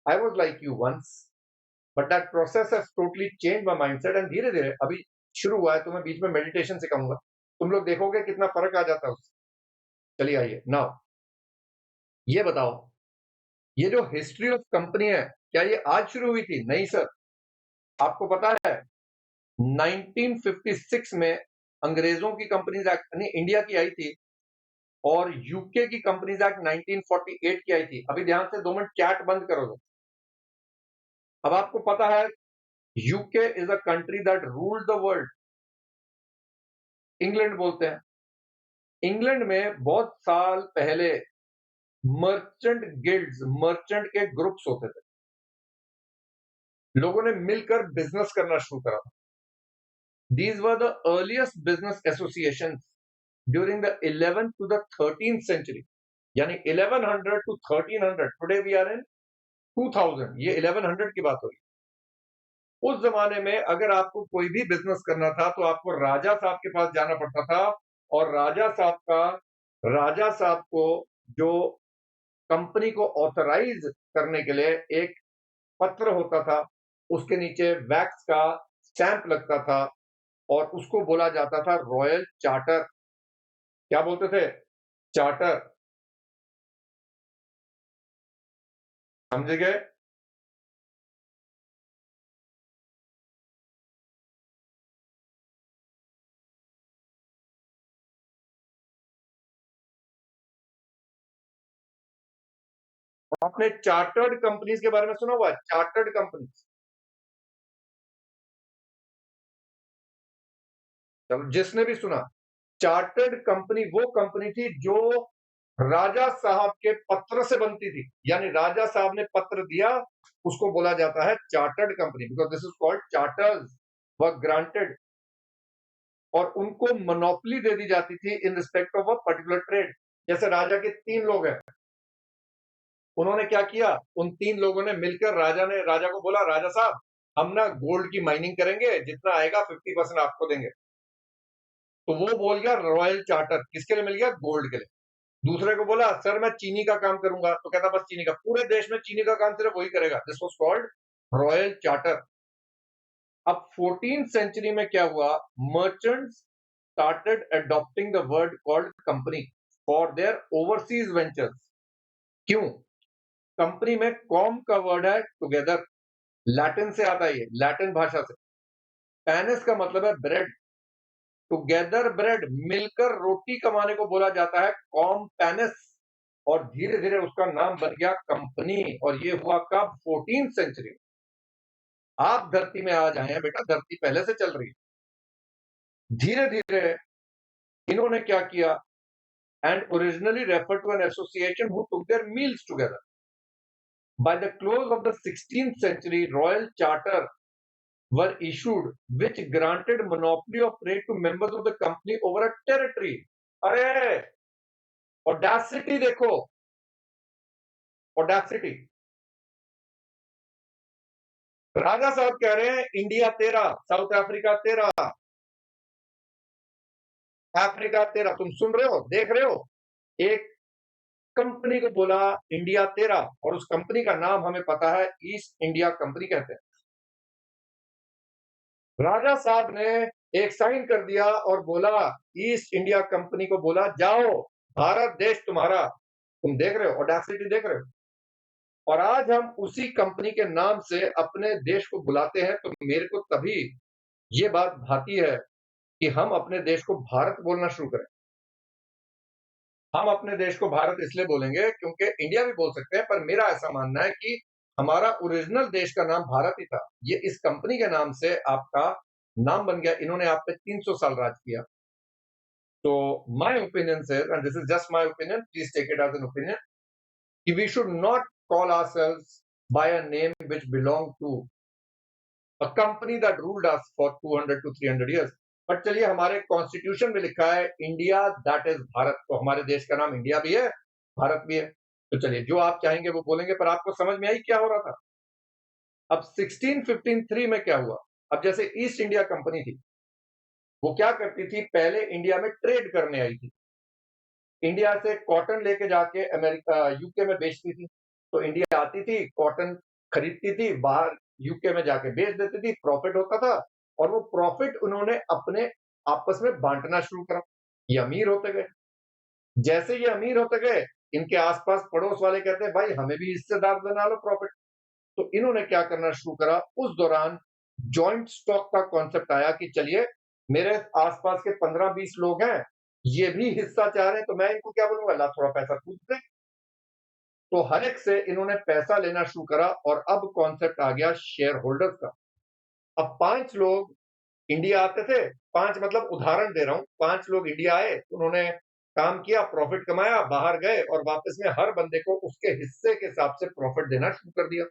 I was like you once, but that process has totally change my mindset and धीरे धीरे अभी शुरू हुआ है, तो मैं बीच में मेडिटेशन सिखाऊंगा, तुम लोग देखोगे कितना फर्क आ जाता है उससे। चलिए आइए नाउ, ये बताओ, ये जो हिस्ट्री ऑफ कंपनी है, क्या ये आज शुरू हुई थी? नहीं सर, आपको पता है 1956 में अंग्रेजों की कंपनीज एक्ट नहीं इंडिया की आई थी, और यूके की कंपनीज एक्ट 1948 की आई थी। अभी ध्यान से 2 मिनट चैट बंद करो। अब आपको पता है UK is a country that ruled the world, England बोलते हैं। इंग्लैंड में बहुत साल पहले मर्चेंट गिल्ड्स, मर्चेंट के ग्रुप्स होते थे, लोगों ने मिलकर बिजनेस करना शुरू करा था। These were the earliest business association during the 11th to the 13th century, यानी 1100 to 1300। Today we are in 2000, ये 1100 की बात हो रही। उस जमाने में अगर आपको कोई भी बिजनेस करना था तो आपको राजा साहब के पास जाना पड़ता था, और राजा साहब को जो कंपनी को ऑथराइज करने के लिए एक पत्र होता था, उसके नीचे वैक्स का स्टैंप लगता था, और उसको बोला जाता था रॉयल चार्टर। क्या बोलते थे? चार्टर। समझ गए? आपने चार्टर्ड कंपनीज के बारे में सुना हुआ है? चार्टर्ड कंपनी, चलो जिसने भी सुना, चार्टर्ड कंपनी वो कंपनी थी जो राजा साहब के पत्र से बनती थी, यानी राजा साहब ने पत्र दिया, उसको बोला जाता है chartered company, because this is called charters were granted, और उनको मोनोपोली दे दी जाती थी in respect of a particular trade. जैसे राजा के 3 लोग हैं, उन्होंने क्या किया, उन 3 लोगों ने मिलकर राजा को बोला, राजा साहब हम ना गोल्ड की माइनिंग करेंगे, जितना आएगा 50% आपको देंगे। तो वो बोल गया रॉयल चार्टर, किसके लिए मिल गया? गोल्ड के लिए। दूसरे को बोला सर मैं चीनी का काम करूंगा, तो कहता बस चीनी का, पूरे देश में चीनी का काम सिर्फ वही करेगा। This was called royal charter. अब 14th सेंचुरी में क्या हुआ, merchants started adopting the word called company for their overseas ventures. क्यों? कंपनी में कॉम का वर्ड है टुगेदर, लैटिन से आता है, ये लैटिन भाषा से। पैनिस का मतलब है ब्रेड, टुगेदर ब्रेड, मिलकर रोटी कमाने को बोला जाता है कॉम पैनिस, और धीरे धीरे उसका नाम बन गया कंपनी। और ये हुआ कब? 14th century. आप धरती में आ जाए हैं बेटा, धरती पहले से चल रही है। धीरे धीरे इन्होंने क्या किया, and originally refer to an association who took their meals together. By the close of the 16th century royal charter were issued which granted monopoly of trade to members of the company over a territory। अरे ऑडेसिटी देखो, ऑडेसिटी। राजा साहब कह रहे हैं इंडिया तेरा, साउथ अफ्रीका तेरा, अफ्रीका तेरा। तुम सुन रहे हो, देख रहे हो? एक कंपनी को बोला इंडिया तेरा, और उस कंपनी का नाम हमें पता है, ईस्ट इंडिया कंपनी कहते हैं। राजा साहब ने एक साइन कर दिया और बोला, ईस्ट इंडिया कंपनी को बोला जाओ, भारत देश तुम्हारा। तुम देख रहे हो, ऑडेसिटी देख रहे हो? और आज हम उसी कंपनी के नाम से अपने देश को बुलाते हैं, तो मेरे को तभी ये बात भाती है कि हम अपने देश को भारत बोलना शुरू करें। हम अपने देश को भारत इसलिए बोलेंगे क्योंकि इंडिया भी बोल सकते हैं, पर मेरा ऐसा मानना है कि हमारा ओरिजिनल देश का नाम भारत ही था। ये इस कंपनी के नाम से आपका नाम बन गया। इन्होंने आप पे 300 साल राज किया। तो my opinion says, and this is just my opinion, please take it as an opinion, we should not call ourselves by a name which belonged to a company that ruled us for 200 to 300 years. But चलिए, हमारे कॉन्स्टिट्यूशन में लिखा है इंडिया दैट इज भारत, तो हमारे देश का नाम इंडिया भी है, भारत भी है। तो चलिए, जो आप चाहेंगे वो बोलेंगे, पर आपको समझ में आई क्या हो रहा था? अब 1653 में क्या हुआ? अब जैसे ईस्ट इंडिया कंपनी थी, वो क्या करती थी? पहले इंडिया में ट्रेड करने आई थी। इंडिया से कॉटन लेके जाके अमेरिका, यूके में बेचती थी। तो इंडिया आती थी, कॉटन खरीदती थी, बाहर यूके में जाके बेच देती थी, प्रॉफिट होता था, और वो प्रॉफिट उन्होंने अपने आपस में बांटना शुरू करा। ये अमीर होते गए। जैसे ये अमीर होते गए, इनके आसपास पड़ोस वाले कहते हैं, भाई हमें भी हिस्सेदार बना लो प्रॉफिट। तो इन्होंने क्या करना शुरू करा? उस दौरान जॉइंट स्टॉक का कॉन्सेप्ट आया कि चलिए, मेरे आसपास के 15-20 लोग हैं, ये भी हिस्सा चाह रहे हैं, तो मैं इनको क्या बोलूंगा? ला, थोड़ा पैसा कूद दे। तो हर एक से इन्होंने पैसा लेना शुरू करा, और अब कॉन्सेप्ट आ गया शेयर होल्डर्स का। अब 5 लोग इंडिया आते थे, 5 मतलब उदाहरण दे रहा हूं, 5 लोग इंडिया आए, उन्होंने काम किया, प्रॉफिट कमाया, बाहर गए, और वापस में हर बंदे को उसके हिस्से के हिसाब से प्रॉफिट देना शुरू कर दिया।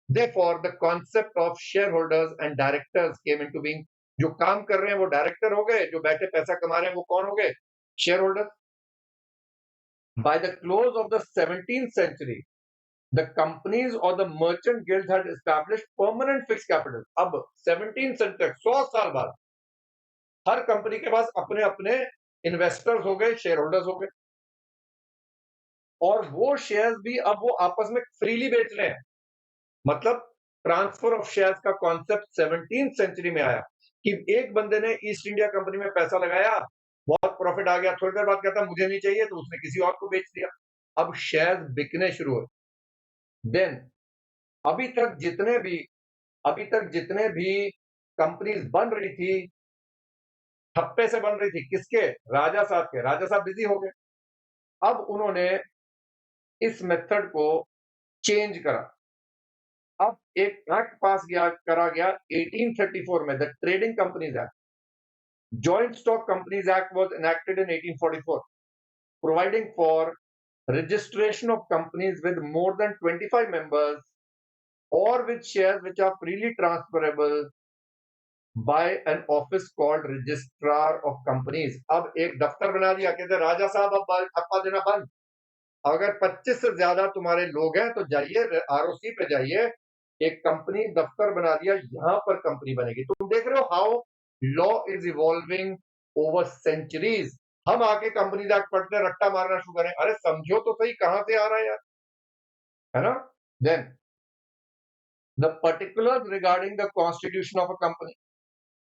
Therefore, the concept of shareholders and directors came into being. जो काम कर रहे हैं वो डायरेक्टर हो गए, जो बैठे पैसा कमा रहे हैं वो कौन हो गए? Share holder. By the close of the 17th century, the companies or the merchant guilds had established permanent fixed capital. अब 17th century तक, 100 साल बाद, हर कंपनी के पास अपने अपने इन्वेस्टर्स हो गए, शेयर होल्डर्स हो गए, और वो शेयर्स भी अब वो आपस में फ्रीली बेच रहे हैं। मतलब ट्रांसफर ऑफ शेयर्स का कॉन्सेप्ट 17th सेंचुरी में आया कि एक बंदे ने ईस्ट इंडिया कंपनी में पैसा लगाया, बहुत प्रॉफिट आ गया, थोड़ी देर बाद कहता मुझे नहीं चाहिए, तो उसने किसी और को बेच दिया। अब शेयर्स बिकने शुरू हुए। देन अभी तक जितने भी अभी तक जितने भी कंपनीज बन रही थी, ठप्पे से बन रही थी, किसके? राजा साहब के। राजा साहब बिजी हो गए। अब उन्होंने इस मेथड को चेंज करा। अब एक एक्ट पास करा गया 1834 में, the trading companies act. Joint stock companies act was enacted in 1844, providing for registration of companies with more than 25 members or with shares which are freely transferable by an office called registrar of companies. अब एक दफ्तर बना दिया, कहते राजा साहब अब ठप्पा देना बंद। अगर 25 से ज्यादा तुम्हारे लोग हैं तो जाइए आरओसी पे जाइए, एक कंपनी दफ्तर बना दिया, यहां पर कंपनी बनेगी। तुम देख रहे हो how law is evolving over centuries. हम आके कंपनी एक्ट पढ़ते रट्टा मारना शुरू करें, अरे समझो तो सही कहां से आ रहा है यार, है ना? Then the particulars regarding the constitution of a company,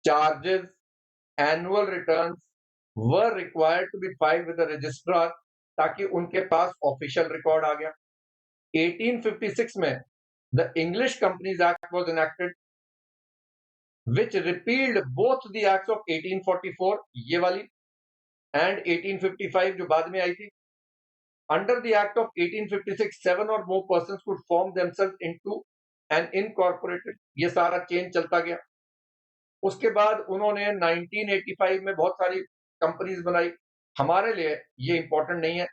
charges, annual returns were required to be filed with the registrar, ताकि उनके पास ऑफिशियल रिकॉर्ड आ गया। 1856 में the English Companies Act was enacted, which repealed both the acts of 1844, ये वाली, and 1855 जो बाद में आई थी। Under the Act of 1856, 7 or more persons could form themselves into an incorporated, ये सारा चेंज चलता गया। उसके बाद उन्होंने 1985 में बहुत सारी कंपनीज बनाई। हमारे लिए ये इंपॉर्टेंट नहीं है,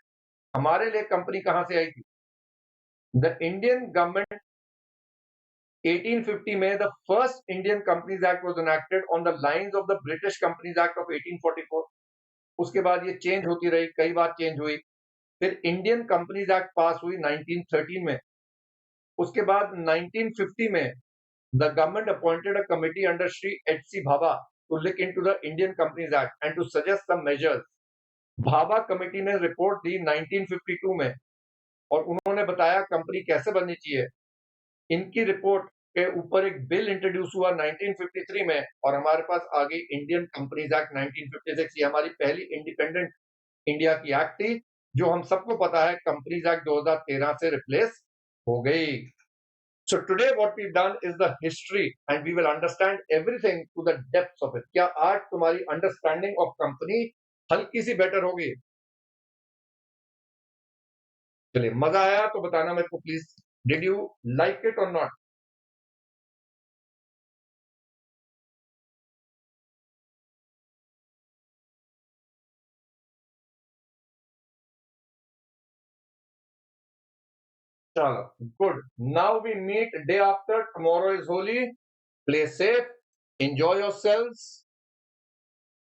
हमारे लिए कंपनी कहां से आई थी? द इंडियन गवर्नमेंट 1850 में the first Indian companies act was enacted on the lines of the British companies act of 1844। उसके बाद ये चेंज होती रही, कई बार चेंज हुई। फिर इंडियन कंपनीज एक्ट पास हुई 1913 में। उसके बाद 1950 में the government appointed a committee under Shri H C. Bhabha to look into the Indian companies act and to suggest some measures. Bhabha committee ने रिपोर्ट दी 1952 में, और उन्होंने बताया कंपनी कैसे बननी चाहिए। इनकी रिपोर्ट के ऊपर एक बिल इंट्रोड्यूस हुआ 1953 में, और हमारे पास आ गई इंडियन कंपनीज एक्ट 1956। ये हमारी पहली इंडिपेंडेंट इंडिया की एक्ट थी, जो हम सबको पता है कंपनीज एक्ट 2013 से रिप्लेस हो गई। So today what we've done is the history, and we will understand everything to the depths of it. क्या आज तुम्हारी अंडरस्टैंडिंग ऑफ कंपनी हल्की सी बेटर होगी? चलिए, मजा आया तो बताना मेरे को please, did you like it और नॉट? चलो, good. Now we meet day after. Tomorrow is Holi. Play safe. Enjoy yourselves.